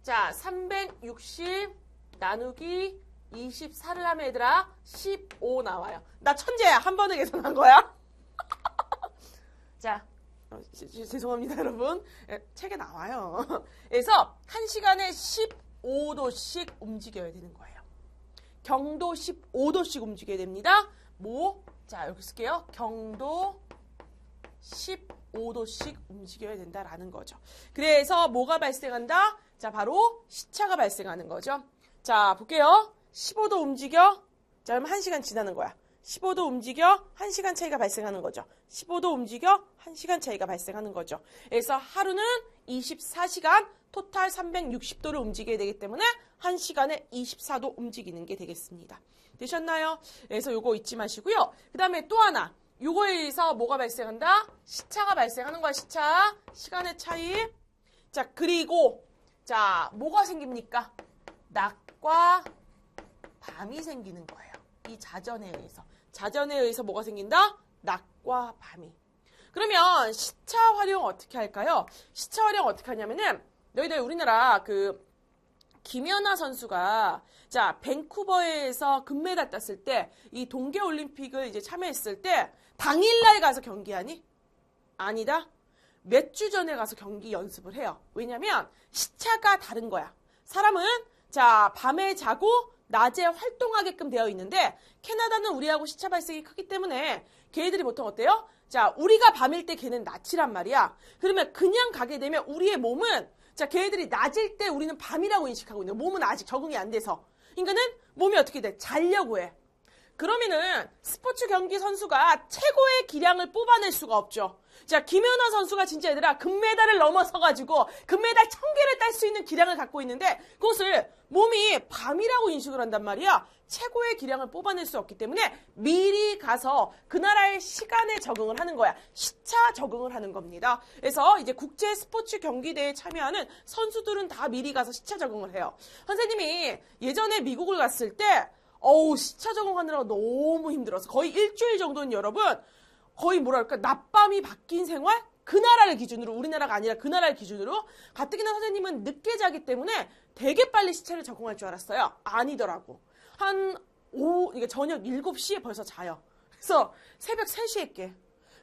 자, 360 나누기 24를 하면 얘들아 15 나와요. 나 천재야. 한 번에 계산한 거야. 자, 죄송합니다, 여러분. 책에 나와요. 그래서 1시간에 15도씩 움직여야 되는 거예요. 경도 15도씩 움직여야 됩니다. 자, 이렇게 쓸게요. 경도 15도씩 움직여야 된다라는 거죠. 그래서 뭐가 발생한다? 자, 바로 시차가 발생하는 거죠. 자, 볼게요. 15도 움직여. 자, 그럼 1시간 지나는 거야. 15도 움직여. 1시간 차이가 발생하는 거죠. 15도 움직여. 1시간 차이가 발생하는 거죠. 그래서 하루는 24시간 토탈 360도를 움직여야 되기 때문에 1시간에 24도 움직이는 게 되겠습니다. 되셨나요? 그래서 요거 잊지 마시고요. 그 다음에 또 하나. 요거에 의해서 뭐가 발생한다? 시차가 발생하는 거야, 시차. 시간의 차이. 자, 그리고 자, 뭐가 생깁니까? 낮과 밤이 생기는 거예요. 이 자전에 의해서. 자전에 의해서 뭐가 생긴다? 낮과 밤이. 그러면 시차 활용 어떻게 할까요? 시차 활용 어떻게 하냐면은 너희들 우리나라 김연아 선수가 자, 밴쿠버에서 금메달 땄을 때 이 동계올림픽을 이제 참여했을 때 당일날 가서 경기하니? 아니다. 몇 주 전에 가서 경기 연습을 해요. 왜냐면 시차가 다른 거야. 사람은 자, 밤에 자고 낮에 활동하게끔 되어 있는데 캐나다는 우리하고 시차 발생이 크기 때문에 걔네들이 보통 어때요? 자, 우리가 밤일 때 걔는 낮이란 말이야. 그러면 그냥 가게 되면 우리의 몸은 자, 걔네들이 낮일 때 우리는 밤이라고 인식하고 있는 몸은 아직 적응이 안 돼서. 그러니까는 몸이 어떻게 돼? 자려고 해. 그러면은 스포츠 경기 선수가 최고의 기량을 뽑아낼 수가 없죠. 자, 김연아 선수가 진짜 얘들아 금메달을 넘어서가지고 금메달 1000개를 딸 수 있는 기량을 갖고 있는데 그것을 몸이 밤이라고 인식을 한단 말이야. 최고의 기량을 뽑아낼 수 없기 때문에 미리 가서 그 나라의 시간에 적응을 하는 거야. 시차 적응을 하는 겁니다. 그래서 이제 국제 스포츠 경기대회에 참여하는 선수들은 다 미리 가서 시차 적응을 해요. 선생님이 예전에 미국을 갔을 때 시차 적응하느라고 너무 힘들어서 거의 일주일 정도는 여러분 거의 뭐랄까 낮밤이 바뀐 생활? 그 나라를 기준으로 우리나라가 아니라 그 나라를 기준으로 가뜩이나 선생님은 늦게 자기 때문에 되게 빨리 시차를 적응할 줄 알았어요. 아니더라고. 그러니까 저녁 7시에 벌써 자요. 그래서 새벽 3시에 깨.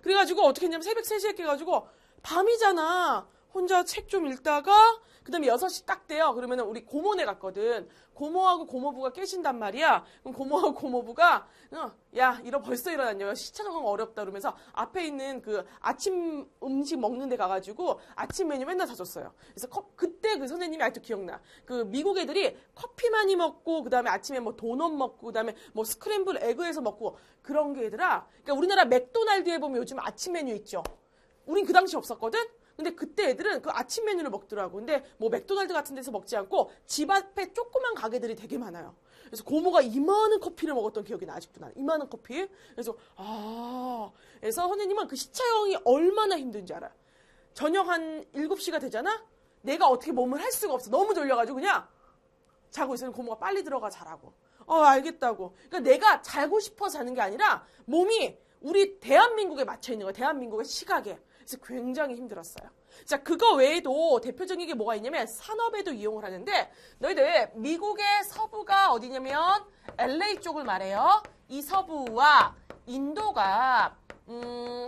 그래가지고 어떻게 했냐면 새벽 3시에 깨가지고 밤이잖아. 혼자 책 좀 읽다가 그 다음에 6시 딱 돼요. 그러면 우리 고모네 갔거든. 고모하고 고모부가 깨신단 말이야. 그럼 고모하고 고모부가 야 벌써 일어났냐. 시차 적응 어렵다 그러면서 앞에 있는 그 아침 음식 먹는 데 가가지고 아침 메뉴 맨날 사줬어요. 그래서 그때 그 선생님이 아직도 기억나. 그 미국 애들이 커피 많이 먹고 그 다음에 아침에 뭐 도넛 먹고 그 다음에 뭐 스크램블 에그에서 먹고 그런 게 얘들아. 그러니까 우리나라 맥도날드에 보면 요즘 아침 메뉴 있죠. 우린 그 당시 없었거든. 근데 그때 애들은 그 아침 메뉴를 먹더라고. 근데 뭐 맥도날드 같은 데서 먹지 않고 집 앞에 조그만 가게들이 되게 많아요. 그래서 고모가 이만한 커피를 먹었던 기억이 나, 아직도 나는. 이만한 커피. 그래서 그래서 선생님은 그 시차형이 얼마나 힘든지 알아요. 저녁 한 7시가 되잖아? 내가 어떻게 몸을 할 수가 없어. 너무 졸려가지고 그냥 자고 있으면 고모가 빨리 들어가 자라고. 알겠다고. 그러니까 내가 자고 싶어서 자는 게 아니라 몸이 우리 대한민국에 맞춰 있는 거야. 대한민국의 시각에. 그래서 굉장히 힘들었어요. 자, 그거 외에도 대표적인 게 뭐가 있냐면 산업에도 이용을 하는데 너희들 미국의 서부가 어디냐면 LA 쪽을 말해요. 이 서부와 인도가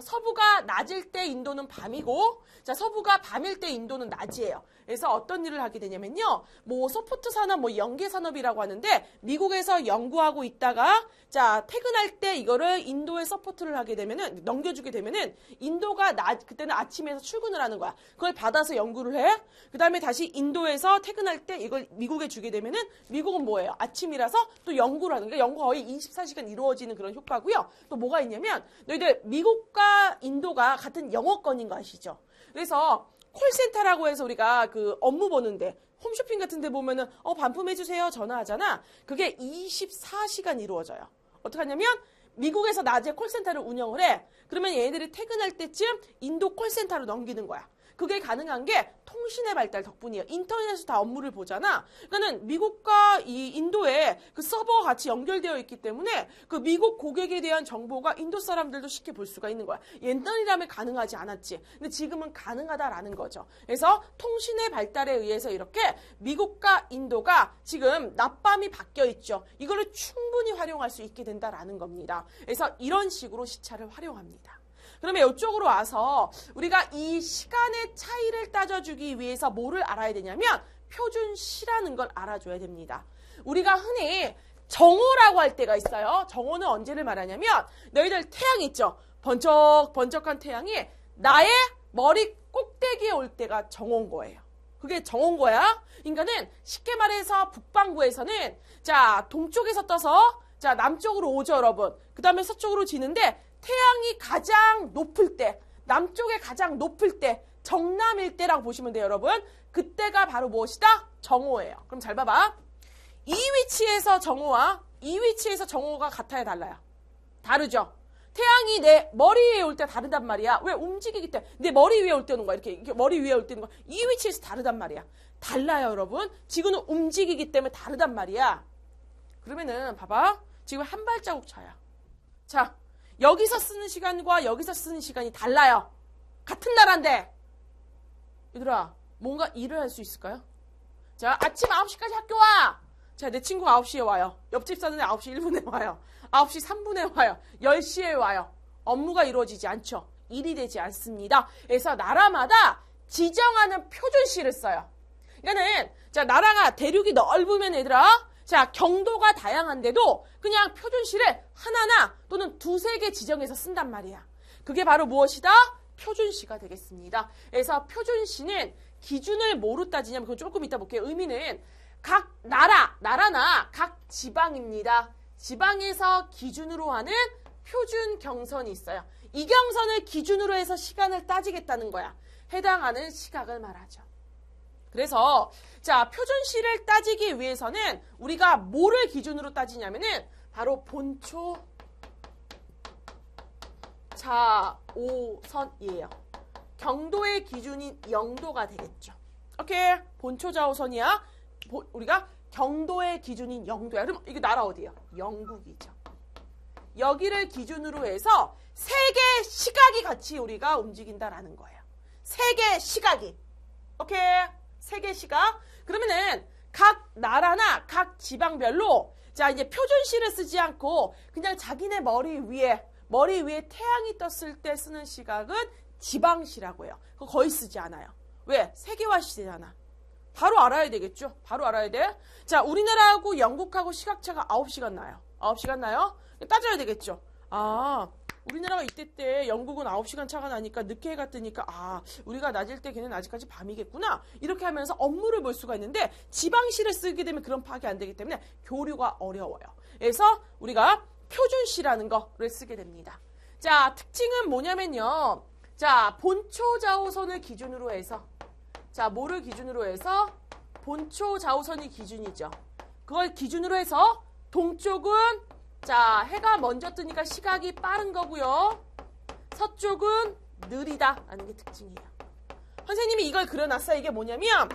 서부가 낮일 때 인도는 밤이고 자 서부가 밤일 때 인도는 낮이에요. 그래서 어떤 일을 하게 되냐면요. 뭐 소프트 산업, 뭐 연계 산업이라고 하는데 미국에서 연구하고 있다가 자 퇴근할 때 이거를 인도에 서포트를 하게 되면은 넘겨주게 되면은 인도가 그때는 아침에서 출근을 하는 거야. 그걸 받아서 연구를 해. 그 다음에 다시 인도에서 퇴근할 때 이걸 미국에 주게 되면은 미국은 뭐예요? 아침이라서 또 연구를 하는 거야. 연구가 거의 24시간 이루어지는 그런 효과고요. 또 뭐가 있냐면 너희들 미국과 인도가 같은 영어권인 거 아시죠? 그래서 콜센터라고 해서 우리가 그 업무 보는데 홈쇼핑 같은 데 보면은 반품해주세요 전화하잖아. 그게 24시간 이루어져요. 어떻게 하냐면 미국에서 낮에 콜센터를 운영을 해. 그러면 얘네들이 퇴근할 때쯤 인도 콜센터로 넘기는 거야. 그게 가능한 게 통신의 발달 덕분이에요. 인터넷에서 다 업무를 보잖아. 그러니까는 미국과 이 인도에 그 서버가 같이 연결되어 있기 때문에 그 미국 고객에 대한 정보가 인도 사람들도 쉽게 볼 수가 있는 거야. 옛날이라면 가능하지 않았지. 근데 지금은 가능하다라는 거죠. 그래서 통신의 발달에 의해서 이렇게 미국과 인도가 지금 낮밤이 바뀌어 있죠. 이거를 충분히 활용할 수 있게 된다라는 겁니다. 그래서 이런 식으로 시차를 활용합니다. 그러면 이쪽으로 와서 우리가 이 시간의 차이를 따져주기 위해서 뭐를 알아야 되냐면 표준시라는 걸 알아줘야 됩니다. 우리가 흔히 정오라고 할 때가 있어요. 정오는 언제를 말하냐면 너희들 태양 있죠? 번쩍번쩍한 태양이 나의 머리 꼭대기에 올 때가 정오인 거예요. 그게 정오인 거야. 그러니까는 쉽게 말해서 북반구에서는 자 동쪽에서 떠서 자 남쪽으로 오죠 여러분. 그 다음에 서쪽으로 지는데 태양이 가장 높을 때, 남쪽에 가장 높을 때, 정남일 때라고 보시면 돼요, 여러분. 그때가 바로 무엇이다? 정오예요. 그럼 잘 봐봐. 이 위치에서 정오와 이 위치에서 정오가 같아요, 달라요? 다르죠? 태양이 내 머리 위에 올 때 다르단 말이야. 왜? 움직이기 때문에. 내 머리 위에 올 때 오는 거야. 이렇게 머리 위에 올 때 오는 거야. 이 위치에서 다르단 말이야. 달라요, 여러분. 지구는 움직이기 때문에 다르단 말이야. 그러면은 봐봐. 지금 한 발자국 차야. 자. 여기서 쓰는 시간과 여기서 쓰는 시간이 달라요. 같은 나라인데. 얘들아, 뭔가 일을 할 수 있을까요? 자, 아침 9시까지 학교 와! 자, 내 친구가 9시에 와요. 옆집 사는 애 9시 1분에 와요. 9시 3분에 와요. 10시에 와요. 업무가 이루어지지 않죠. 일이 되지 않습니다. 그래서 나라마다 지정하는 표준시를 써요. 그러니까는, 자, 나라가 대륙이 넓으면 얘들아, 자, 경도가 다양한데도 그냥 표준시를 하나나 또는 두세 개 지정해서 쓴단 말이야. 그게 바로 무엇이다? 표준시가 되겠습니다. 그래서 표준시는 기준을 뭐로 따지냐면 그건 조금 이따 볼게요. 의미는 각 나라나 각 지방입니다. 지방에서 기준으로 하는 표준 경선이 있어요. 이 경선을 기준으로 해서 시간을 따지겠다는 거야. 해당하는 시각을 말하죠. 그래서 자 표준시를 따지기 위해서는 우리가 뭐를 기준으로 따지냐면은 바로 본초 좌오선이에요. 경도의 기준인 영도가 되겠죠. 오케이. 본초 좌오선이야. 우리가 경도의 기준인 영도야. 그럼 이게 나라 어디예요? 영국이죠. 여기를 기준으로 해서 세 개의 시각이 같이 우리가 움직인다라는 거예요. 세 개의 시각이. 오케이. 세 개 시각. 그러면은 각 나라나 각 지방별로 자 이제 표준시를 쓰지 않고 그냥 자기네 머리 위에 태양이 떴을 때 쓰는 시각은 지방시라고 해요. 그거 거의 쓰지 않아요. 왜? 세계화시대잖아. 바로 알아야 되겠죠? 바로 알아야 돼. 자 우리나라하고 영국하고 시각차가 9시간 나요. 9시간 나요? 따져야 되겠죠? 우리나라가 이때 때 영국은 9시간 차가 나니까 늦게 해가 뜨니까 우리가 낮일 때 걔는 아직까지 밤이겠구나. 이렇게 하면서 업무를 볼 수가 있는데 지방시를 쓰게 되면 그런 파악이 안 되기 때문에 교류가 어려워요. 그래서 우리가 표준시라는 거를 쓰게 됩니다. 자, 특징은 뭐냐면요. 자, 본초 좌우선을 기준으로 해서, 자, 뭐를 기준으로 해서? 본초 좌우선이 기준이죠. 그걸 기준으로 해서 동쪽은 자, 해가 먼저 뜨니까 시각이 빠른 거고요. 서쪽은 느리다라는 게 특징이에요. 선생님이 이걸 그려놨어요. 이게 뭐냐면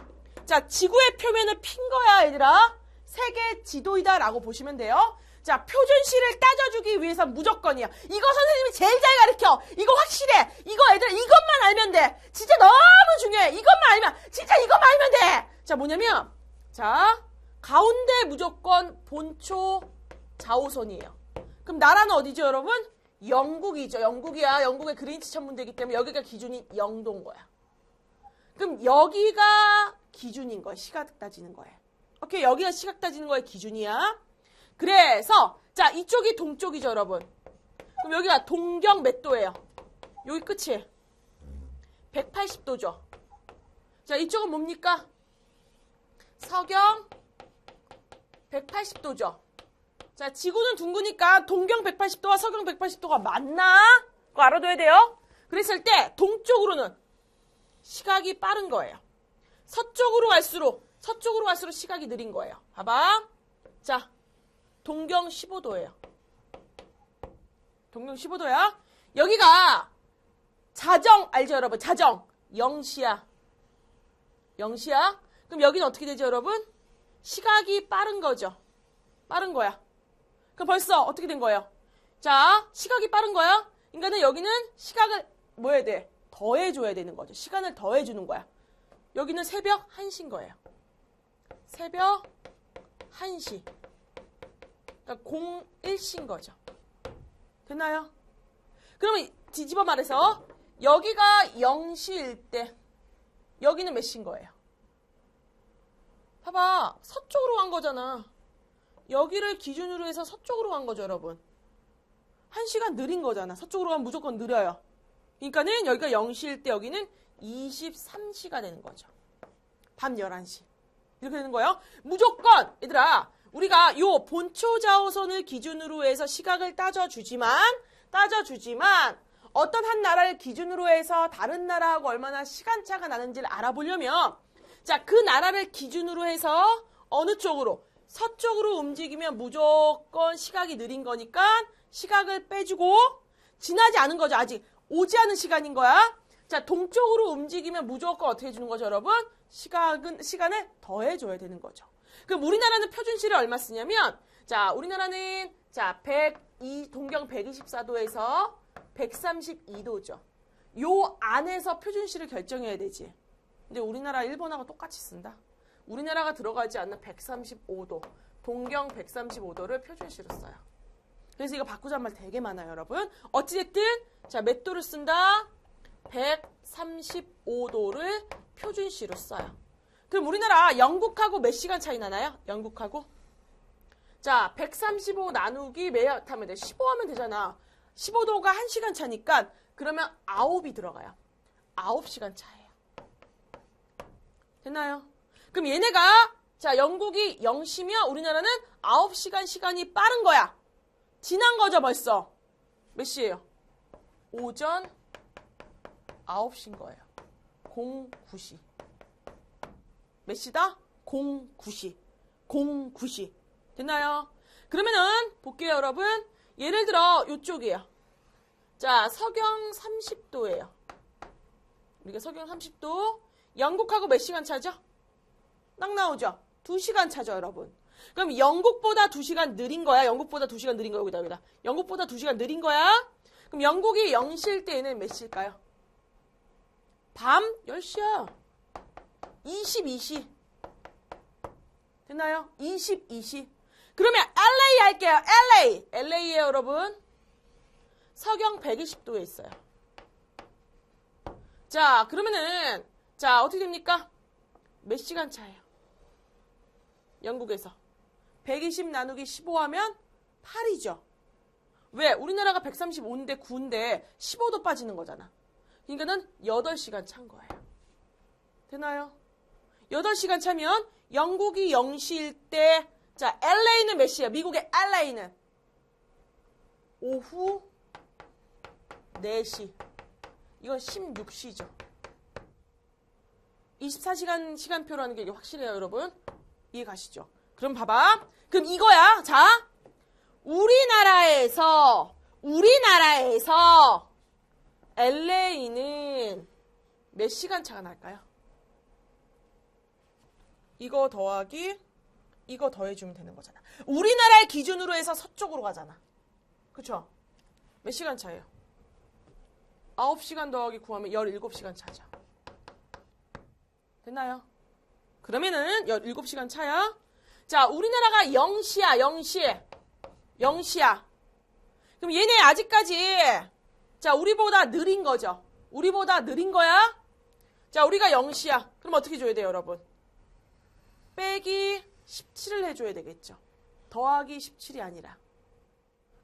자, 지구의 표면을 핀 거야, 얘들아. 세계 지도이다 라고 보시면 돼요. 자, 표준시를 따져주기 위해서 무조건이야. 이거 선생님이 제일 잘 가르쳐. 이거 확실해. 이거 애들 이것만 알면 돼. 진짜 너무 중요해. 이것만 알면, 진짜 이것만 알면 돼. 자, 뭐냐면 자, 가운데 무조건 본초 좌우선이에요. 그럼 나라는 어디죠, 여러분? 영국이죠. 영국이야. 영국의 그린치 천문대이기 때문에 여기가 기준이 0도인 거야. 그럼 여기가 기준인 거야. 시각 따지는 거예요. 오케이, 여기가 시각 따지는 거의 기준이야. 그래서 자, 이쪽이 동쪽이죠, 여러분. 그럼 여기가 동경 몇 도예요? 여기 끝이 180도죠. 자, 이쪽은 뭡니까? 서경 180도죠. 자, 지구는 둥그니까 동경 180도와 서경 180도가 맞나? 그거 알아둬야 돼요. 그랬을 때 동쪽으로는 시각이 빠른 거예요. 서쪽으로 갈수록 시각이 느린 거예요. 봐봐. 자, 동경 15도예요. 동경 15도야. 여기가 자정 알죠, 여러분? 자정 0시야. 0시야. 그럼 여기는 어떻게 되죠, 여러분? 시각이 빠른 거죠. 빠른 거야. 그럼 벌써 어떻게 된 거예요? 자, 시각이 빠른 거야. 그러니까는 여기는 시각을 뭐 해야 돼? 더해줘야 되는 거죠. 시간을 더해주는 거야. 여기는 새벽 1시인 거예요. 새벽 1시. 그러니까 01시인 거죠. 됐나요? 그러면 뒤집어 말해서 여기가 0시일 때 여기는 몇 시인 거예요? 봐봐. 서쪽으로 간 거잖아. 여기를 기준으로 해서 서쪽으로 간 거죠, 여러분. 1시간 느린 거잖아. 서쪽으로 가면 무조건 느려요. 그러니까는 여기가 0시일 때 여기는 23시가 되는 거죠. 밤 11시. 이렇게 되는 거예요. 무조건 얘들아, 우리가 요 본초 좌우선을 기준으로 해서 시각을 따져주지만 어떤 한 나라를 기준으로 해서 다른 나라하고 얼마나 시간차가 나는지를 알아보려면 자, 그 나라를 기준으로 해서 어느 쪽으로? 서쪽으로 움직이면 무조건 시각이 느린 거니까 시각을 빼주고 지나지 않은 거죠. 아직 오지 않은 시간인 거야. 자, 동쪽으로 움직이면 무조건 어떻게 해주는 거죠, 여러분? 시간을 더해줘야 되는 거죠. 그럼 우리나라는 표준시를 얼마 쓰냐면 자, 우리나라는 자, 동경 124도에서 132도죠. 요 안에서 표준시를 결정해야 되지. 근데 우리나라 일본하고 똑같이 쓴다. 우리나라가 들어가지 않는 135도, 동경 135도를 표준시로 써요. 그래서 이거 바꾸자는 말 되게 많아요, 여러분. 어찌됐든 자, 몇 도를 쓴다? 135도를 표준시로 써요. 그럼 우리나라 영국하고 몇 시간 차이 나나요? 영국하고? 자, 135 나누기 몇 하면 돼? 15 하면 되잖아. 15도가 1시간 차니까 그러면 9이 들어가요. 9시간 차예요. 됐나요? 그럼 얘네가 자, 영국이 0시면 우리나라는 9시간 시간이 빠른 거야. 지난 거죠, 벌써. 몇 시예요? 오전 9시인 거예요. 09시. 몇 시다? 09시. 09시. 됐나요? 그러면은 볼게요, 여러분. 예를 들어 요쪽이에요. 자, 서경 30도예요. 우리가 서경 30도. 영국하고 몇 시간 차죠? 딱 나오죠? 2시간 차죠, 여러분. 그럼 영국보다 2시간 느린 거야? 영국보다 2시간 느린 거야? 여기다. 영국보다 2시간 느린 거야? 그럼 영국이 0시일 때는 몇 시일까요? 밤 10시야. 22시. 됐나요? 22시. 그러면 LA 할게요. LA에요, 여러분. 서경 120도에 있어요. 자, 그러면은 자, 어떻게 됩니까? 몇 시간 차예요? 영국에서. 120 나누기 15 하면 8이죠. 왜? 우리나라가 135인데 9인데 15도 빠지는 거잖아. 그러니까는 8시간 찬 거예요. 되나요? 8시간 차면 영국이 0시일 때 자, LA는 몇 시야? 미국의 LA는 오후 4시. 이건 16시죠. 24시간 시간표라는 게 이게 확실해요, 여러분. 이해 가시죠? 그럼 봐봐. 그럼 이거야. 자, 우리나라에서 LA는 몇 시간 차가 날까요? 이거 더하기 이거 더해주면 되는 거잖아. 우리나라의 기준으로 해서 서쪽으로 가잖아. 그쵸? 몇 시간 차예요? 9시간 더하기 9하면 17시간 차죠. 됐나요? 그러면은 17시간 차야. 자, 우리나라가 0시야. 그럼 얘네 아직까지 자, 우리보다 느린 거죠. 우리보다 느린 거야. 자, 우리가 0시야. 그럼 어떻게 줘야 돼요, 여러분? 빼기 17을 해줘야 되겠죠. 더하기 17이 아니라.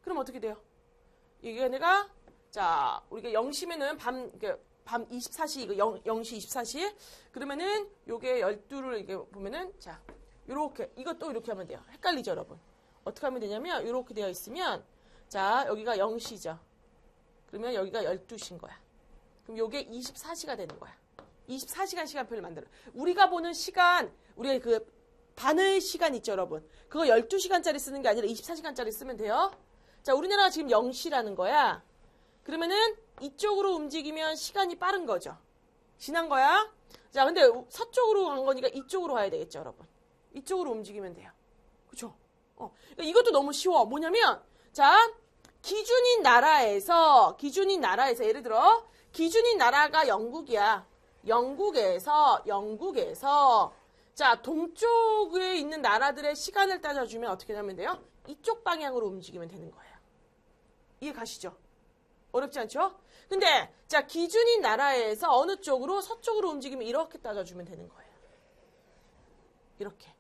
그럼 어떻게 돼요? 이게 내가 자, 우리가 0시면은 밤 24시, 이거 0시 24시. 그러면은 요게 12를 이게 보면은 자, 요렇게 이것도 이렇게 하면 돼요. 헷갈리죠, 여러분? 어떻게 하면 되냐면 요렇게 되어 있으면 자, 여기가 0시죠. 그러면 여기가 12시인 거야. 그럼 요게 24시가 되는 거야. 24시간 시간표를 만들어. 우리가 보는 시간, 우리가 그 반의 시간 있죠, 여러분? 그거 12시간짜리 쓰는 게 아니라 24시간짜리 쓰면 돼요. 자, 우리나라가 지금 0시라는 거야. 그러면은 이쪽으로 움직이면 시간이 빠른 거죠. 지난 거야. 자, 근데 서쪽으로 간 거니까 이쪽으로 가야 되겠죠, 여러분? 이쪽으로 움직이면 돼요. 그쵸? 그러니까 이것도 너무 쉬워. 뭐냐면, 자, 기준인 나라에서 예를 들어, 기준인 나라가 영국이야. 영국에서, 자, 동쪽에 있는 나라들의 시간을 따져주면 어떻게 하면 돼요? 이쪽 방향으로 움직이면 되는 거예요. 이해 가시죠? 어렵지 않죠? 근데 자, 기준인 나라에서 어느 쪽으로 서쪽으로 움직이면 이렇게 따져주면 되는 거예요. 이렇게.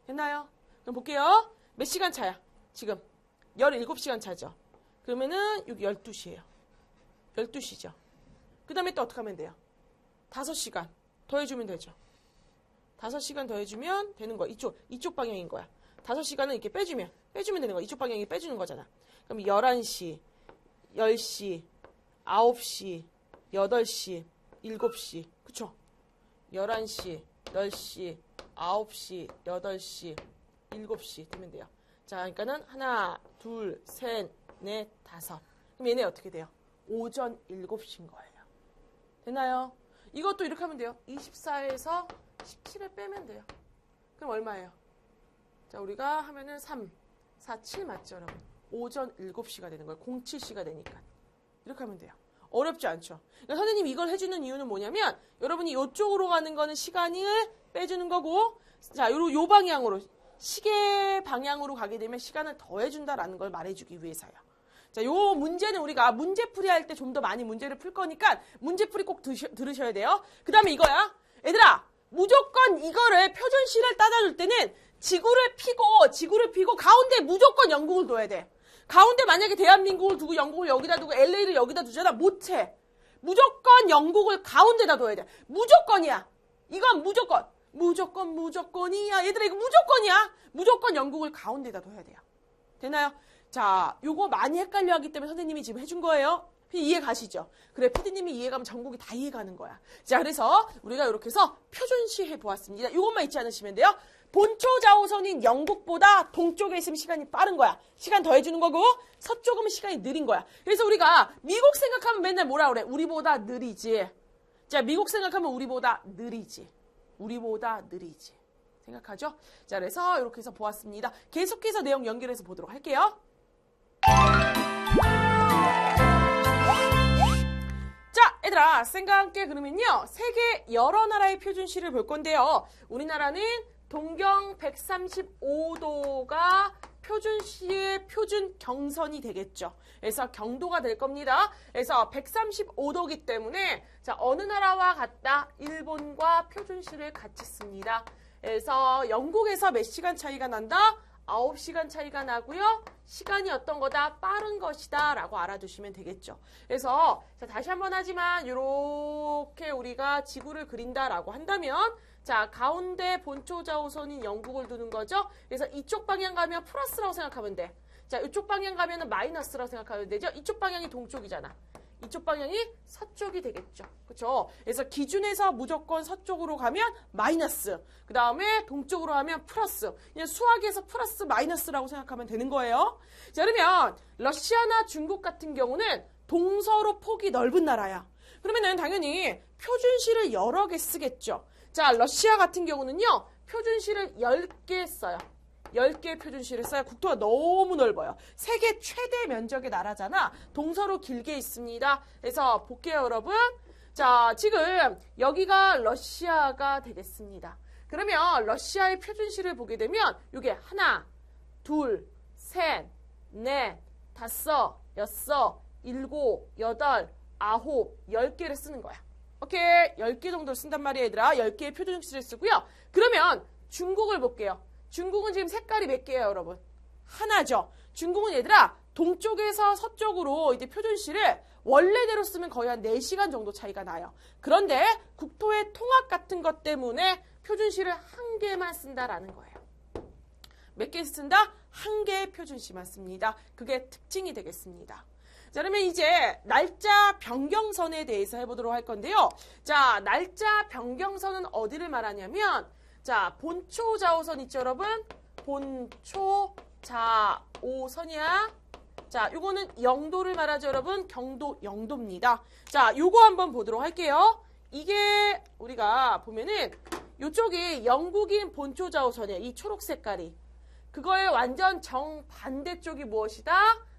됐나요? 그럼 볼게요. 몇 시간 차야? 지금 17시간 차죠. 그러면은 여기 12시예요. 12시죠. 그 다음에 또 어떻게 하면 돼요? 5시간 더해주면 되죠. 5시간 더해주면 되는 거야. 이쪽 방향인 거야. 5시간은 이렇게 빼주면 되는 거야. 이쪽 방향이 빼주는 거잖아. 그럼 11시, 10시, 9시, 8시, 7시. 그쵸? 11시, 10시, 9시, 8시, 7시 되면 돼요. 자, 그러니까는 하나, 둘, 셋, 넷, 다섯. 그럼 얘네 어떻게 돼요? 오전 7시인 거예요. 됐나요? 이것도 이렇게 하면 돼요. 24에서 17을 빼면 돼요. 그럼 얼마예요? 자, 우리가 하면은 3, 4, 7 맞죠, 여러분? 오전 7시가 되는 거예요. 07시가 되니까. 이렇게 하면 돼요. 어렵지 않죠? 그러니까 선생님이 이걸 해주는 이유는 뭐냐면 여러분이 이쪽으로 가는 거는 시간을 빼주는 거고 자, 요 방향으로 시계 방향으로 가게 되면 시간을 더해준다라는 걸 말해주기 위해서요. 자, 요 문제는 우리가 문제풀이 할 때 좀 더 많이 문제를 풀 거니까 문제풀이 꼭 들으셔야 돼요. 그 다음에 이거야. 얘들아, 무조건 이거를 표준시를 따져줄 때는 지구를 피고 가운데 무조건 영국을 둬야 돼. 가운데 만약에 대한민국을 두고 영국을 여기다 두고 LA를 여기다 두잖아. 못해. 무조건 영국을 가운데다 둬야 돼. 무조건이야. 이건 무조건이야. 얘들아, 이거 무조건이야. 무조건 영국을 가운데다 둬야 돼요. 되나요? 자, 요거 많이 헷갈려 하기 때문에 선생님이 지금 해준 거예요. 이해 가시죠? 그래, 피디님이 이해가면 전국이 다 이해가는 거야. 자, 그래서 우리가 이렇게 해서 표준시 해보았습니다. 이것만 잊지 않으시면 돼요. 본초 좌우선인 영국보다 동쪽에 있으면 시간이 빠른 거야. 시간 더해주는 거고 서쪽은 시간이 느린 거야. 그래서 우리가 미국 생각하면 맨날 뭐라 그래? 우리보다 느리지. 자, 미국 생각하면 우리보다 느리지. 생각하죠? 자, 그래서 이렇게 해서 보았습니다. 계속해서 내용 연결해서 보도록 할게요. 자, 얘들아, 쌤과 함께 그러면요, 세계 여러 나라의 표준시를 볼 건데요. 우리나라는 동경 135도가 표준시의 표준 경선이 되겠죠. 그래서 경도가 될 겁니다. 그래서 135도기 때문에 자, 어느 나라와 같다? 일본과 표준시를 같이 씁니다. 그래서 영국에서 몇 시간 차이가 난다? 9시간 차이가 나고요. 시간이 어떤 거다? 빠른 것이다 라고 알아두시면 되겠죠. 그래서 자, 다시 한번 하지만 이렇게 우리가 지구를 그린다라고 한다면 자, 가운데 본초 좌우선인 영국을 두는 거죠. 그래서 이쪽 방향 가면 플러스라고 생각하면 돼. 자, 이쪽 방향 가면은 마이너스라고 생각하면 되죠. 이쪽 방향이 동쪽이잖아. 이쪽 방향이 서쪽이 되겠죠. 그렇죠? 그래서 기준에서 무조건 서쪽으로 가면 마이너스. 그 다음에 동쪽으로 가면 플러스. 그냥 수학에서 플러스 마이너스라고 생각하면 되는 거예요. 자, 그러면 러시아나 중국 같은 경우는 동서로 폭이 넓은 나라야. 그러면은 당연히 표준시를 여러 개 쓰겠죠. 자, 러시아 같은 경우는요. 표준시를 10개 써요. 10개의 표준시를 써요. 국토가 너무 넓어요. 세계 최대 면적의 나라잖아. 동서로 길게 있습니다. 그래서 볼게요, 여러분. 자, 지금 여기가 러시아가 되겠습니다. 그러면 러시아의 표준시를 보게 되면 이게 하나, 둘, 셋, 넷, 다섯, 여섯, 일곱, 여덟, 아홉, 10개를 쓰는 거야. 오케이? 10개 정도를 쓴단 말이에요, 얘들아. 10개의 표준시를 쓰고요. 그러면 중국을 볼게요. 중국은 지금 색깔이 몇 개예요, 여러분? 하나죠. 중국은 얘들아, 동쪽에서 서쪽으로 이제 표준시를 원래대로 쓰면 거의 한 4시간 정도 차이가 나요. 그런데 국토의 통합 같은 것 때문에 표준시를 한 개만 쓴다라는 거예요. 몇 개 쓴다? 한 개의 표준시만 씁니다. 그게 특징이 되겠습니다. 자, 그러면 이제 날짜 변경선에 대해서 해보도록 할 건데요. 자, 날짜 변경선은 어디를 말하냐면, 자, 본초 좌우선 있죠, 여러분? 본초 좌우선이야. 자, 요거는 영도를 말하죠, 여러분? 경도, 영도입니다. 자, 요거 한번 보도록 할게요. 이게 우리가 보면은 요쪽이 영국인 본초 좌우선이에요. 이 초록 색깔이. 그거의 완전 정반대쪽이 무엇이다?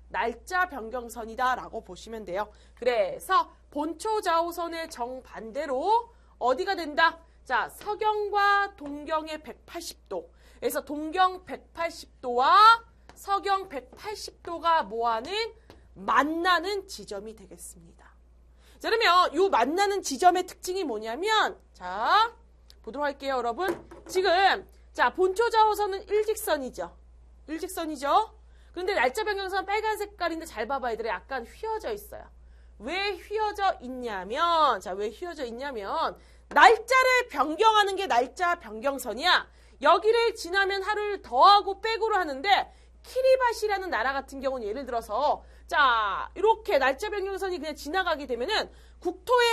날짜 변경선이다 라고 보시면 돼요. 그래서 본초 좌우선의 정반대로 어디가 된다? 자, 서경과 동경의 180도. 그래서 동경 180도와 서경 180도가 뭐하는? 만나는 지점이 되겠습니다. 자, 그러면 이 만나는 지점의 특징이 뭐냐면, 자, 보도록 할게요, 여러분. 지금, 자, 본초 좌우선은 일직선이죠. 일직선이죠. 그런데 날짜 변경선은 빨간 색깔인데 잘 봐봐, 얘들아. 약간 휘어져 있어요. 왜 휘어져 있냐면, 자, 왜 휘어져 있냐면, 날짜를 변경하는 게 날짜 변경선이야. 여기를 지나면 하루를 더하고 빼고를 하는데 키리바시라는 나라 같은 경우는 예를 들어서 자, 이렇게 날짜 변경선이 그냥 지나가게 되면은 국토의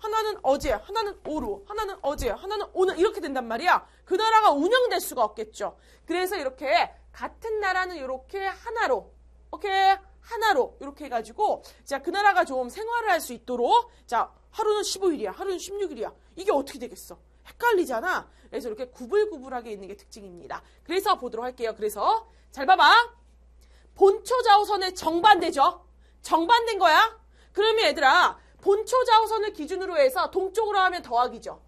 하나는 어제, 하나는 오루, 하나는 어제, 하나는 오늘 이렇게 된단 말이야. 그 나라가 운영될 수가 없겠죠. 그래서 이렇게 같은 나라는 이렇게 하나로, 오케이? 하나로 이렇게 해가지고 자, 그 나라가 좀 생활을 할 수 있도록 자, 하루는 15일이야. 하루는 16일이야. 이게 어떻게 되겠어? 헷갈리잖아. 그래서 이렇게 구불구불하게 있는 게 특징입니다. 그래서 보도록 할게요. 그래서 잘 봐봐. 본초 좌우선의 정반대죠. 정반대인 거야. 그러면 얘들아, 본초 좌우선을 기준으로 해서 동쪽으로 하면 더하기죠.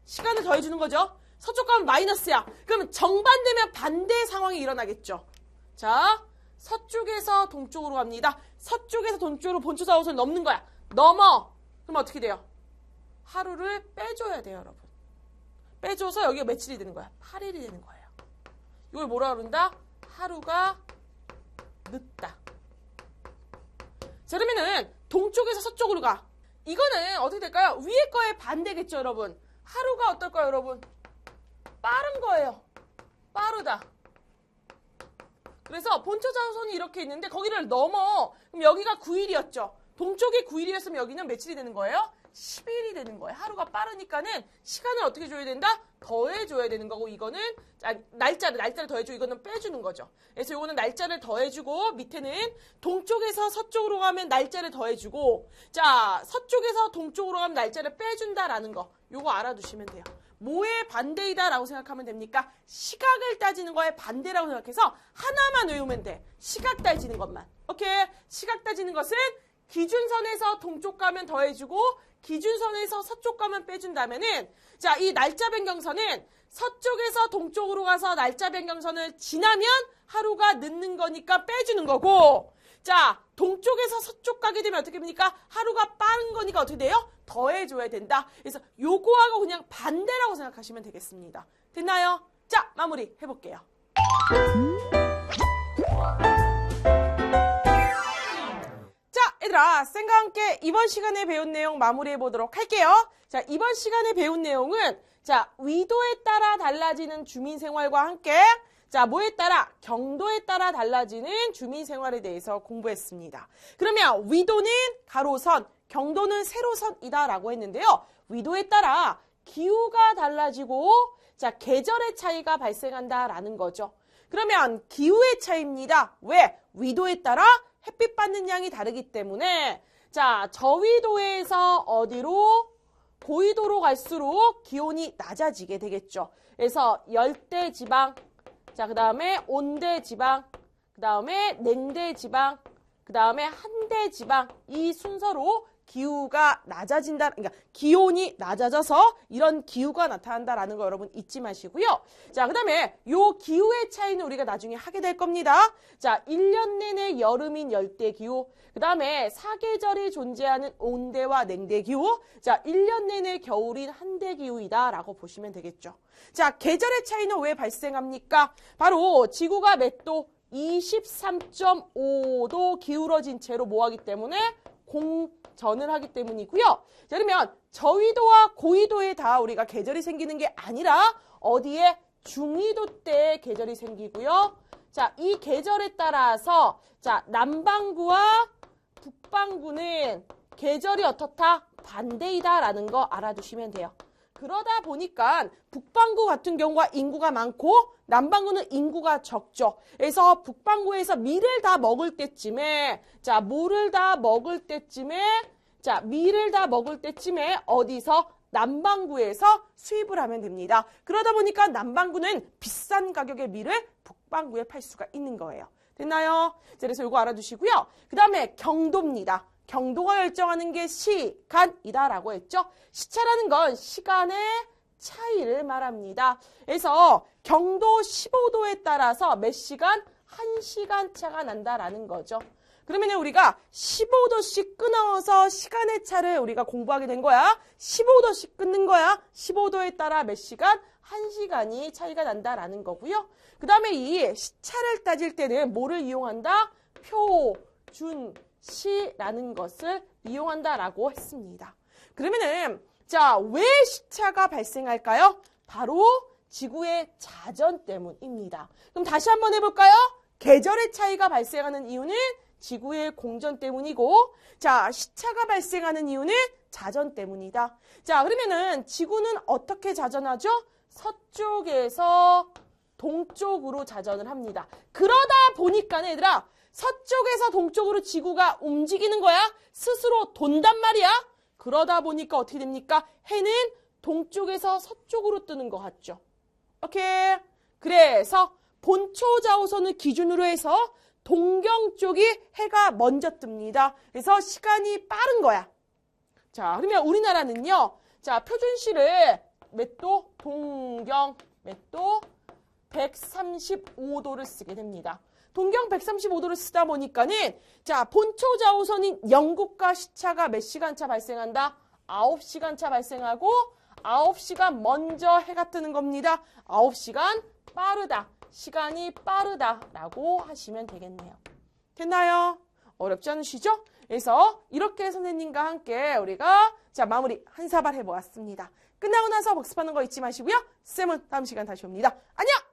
시간을 더해주는 거죠. 서쪽 가면 마이너스야. 그러면 정반대면 반대 상황이 일어나겠죠. 자, 서쪽에서 동쪽으로 갑니다. 서쪽에서 동쪽으로 본초 좌우선을 넘는 거야. 넘어. 그럼 어떻게 돼요? 하루를 빼줘야 돼요, 여러분. 빼줘서 여기가 며칠이 되는 거야? 8일이 되는 거예요. 이걸 뭐라 그런다? 하루가 늦다. 자, 그러면은 동쪽에서 서쪽으로 가. 이거는 어떻게 될까요? 위에 거에 반대겠죠, 여러분. 하루가 어떨까요, 여러분? 빠른 거예요. 빠르다. 그래서 본초 좌우선이 이렇게 있는데 거기를 넘어. 그럼 여기가 9일이었죠. 동쪽이 9일이었으면 여기는 며칠이 되는 거예요? 10일이 되는 거예요. 하루가 빠르니까는 시간을 어떻게 줘야 된다? 더해줘야 되는 거고 이거는 날짜를 더해주고 이거는 빼주는 거죠. 그래서 이거는 날짜를 더해주고 밑에는 동쪽에서 서쪽으로 가면 날짜를 더해주고 자, 서쪽에서 동쪽으로 가면 날짜를 빼준다라는 거 요거 알아두시면 돼요. 뭐의 반대이다라고 생각하면 됩니까? 시각을 따지는 거에 반대라고 생각해서 하나만 외우면 돼. 시각 따지는 것만. 오케이? 시각 따지는 것은 기준선에서 동쪽 가면 더해주고 기준선에서 서쪽 가면 빼준다면은 자, 이 날짜 변경선은 서쪽에서 동쪽으로 가서 날짜 변경선을 지나면 하루가 늦는 거니까 빼주는 거고 자, 동쪽에서 서쪽 가게 되면 어떻게 됩니까? 하루가 빠른 거니까 어떻게 돼요? 더해줘야 된다. 그래서 요거하고 그냥 반대라고 생각하시면 되겠습니다. 됐나요? 자, 마무리 해볼게요. 얘들아, 쌤과 함께 이번 시간에 배운 내용 마무리해 보도록 할게요. 자, 이번 시간에 배운 내용은 자, 위도에 따라 달라지는 주민 생활과 함께 자, 뭐에 따라? 경도에 따라 달라지는 주민 생활에 대해서 공부했습니다. 그러면 위도는 가로선, 경도는 세로선이다라고 했는데요. 위도에 따라 기후가 달라지고 자, 계절의 차이가 발생한다라는 거죠. 그러면 기후의 차이입니다. 왜? 위도에 따라 햇빛 받는 양이 다르기 때문에 자, 저위도에서 어디로? 고위도로 갈수록 기온이 낮아지게 되겠죠. 그래서 열대지방, 자, 그 다음에 온대지방, 그 다음에 냉대지방, 그 다음에 한대지방 이 순서로 기후가 낮아진다, 그러니까 기온이 낮아져서 이런 기후가 나타난다라는 거 여러분 잊지 마시고요. 자, 그 다음에 요 기후의 차이는 우리가 나중에 하게 될 겁니다. 자, 1년 내내 여름인 열대기후, 그 다음에 사계절이 존재하는 온대와 냉대기후, 자, 1년 내내 겨울인 한대기후이다 라고 보시면 되겠죠. 자, 계절의 차이는 왜 발생합니까? 바로 지구가 몇 도? 23.5도 기울어진 채로 뭐하기 때문에? 공전을 하기 때문이고요. 자, 그러면 저위도와 고위도에 다 우리가 계절이 생기는 게 아니라 어디에? 중위도 때 계절이 생기고요. 자, 이 계절에 따라서 자, 남반구와 북반구는 계절이 어떻다? 반대이다라는 거 알아두시면 돼요. 그러다 보니까 북반구 같은 경우가 인구가 많고 남반구는 인구가 적죠. 그래서 북반구에서 밀을 다 먹을 때쯤에 자, 물을 다 먹을 때쯤에 자, 밀을 다 먹을 때쯤에 어디서? 남반구에서 수입을 하면 됩니다. 그러다 보니까 남반구는 비싼 가격의 밀을 북반구에 팔 수가 있는 거예요. 됐나요? 자, 그래서 이거 알아두시고요. 그 다음에 경도입니다. 경도가 결정하는 게 시간이다라고 했죠. 시차라는 건 시간의 차이를 말합니다. 그래서 경도 15도에 따라서 몇 시간? 1시간 차가 난다라는 거죠. 그러면 우리가 15도씩 끊어서 시간의 차를 우리가 공부하게 된 거야. 15도씩 끊는 거야. 15도에 따라 몇 시간? 1시간이 차이가 난다라는 거고요. 그 다음에 이 시차를 따질 때는 뭐를 이용한다? 표준시라는 것을 이용한다라고 했습니다. 그러면은 자, 왜 시차가 발생할까요? 바로 지구의 자전 때문입니다. 그럼 다시 한번 해볼까요? 계절의 차이가 발생하는 이유는 지구의 공전 때문이고, 자, 시차가 발생하는 이유는 자전 때문이다. 자, 그러면은 지구는 어떻게 자전하죠? 서쪽에서 동쪽으로 자전을 합니다. 그러다 보니까 얘들아, 서쪽에서 동쪽으로 지구가 움직이는 거야. 스스로 돈단 말이야. 그러다 보니까 어떻게 됩니까? 해는 동쪽에서 서쪽으로 뜨는 것 같죠. 오케이. 그래서 본초 자오선을 기준으로 해서 동경 쪽이 해가 먼저 뜹니다. 그래서 시간이 빠른 거야. 자, 그러면 우리나라는요. 자, 표준시를 몇 도? 동경 몇 도? 135도를 쓰게 됩니다. 동경 135도를 쓰다 보니까는 자, 본초 자오선인 영국과 시차가 몇 시간 차 발생한다? 9시간 차 발생하고 9시간 먼저 해가 뜨는 겁니다. 9시간 빠르다. 시간이 빠르다라고 하시면 되겠네요. 됐나요? 어렵지 않으시죠? 그래서 이렇게 선생님과 함께 우리가 자, 마무리 한 사발 해보았습니다. 끝나고 나서 복습하는 거 잊지 마시고요. 쌤은 다음 시간 다시 옵니다. 안녕!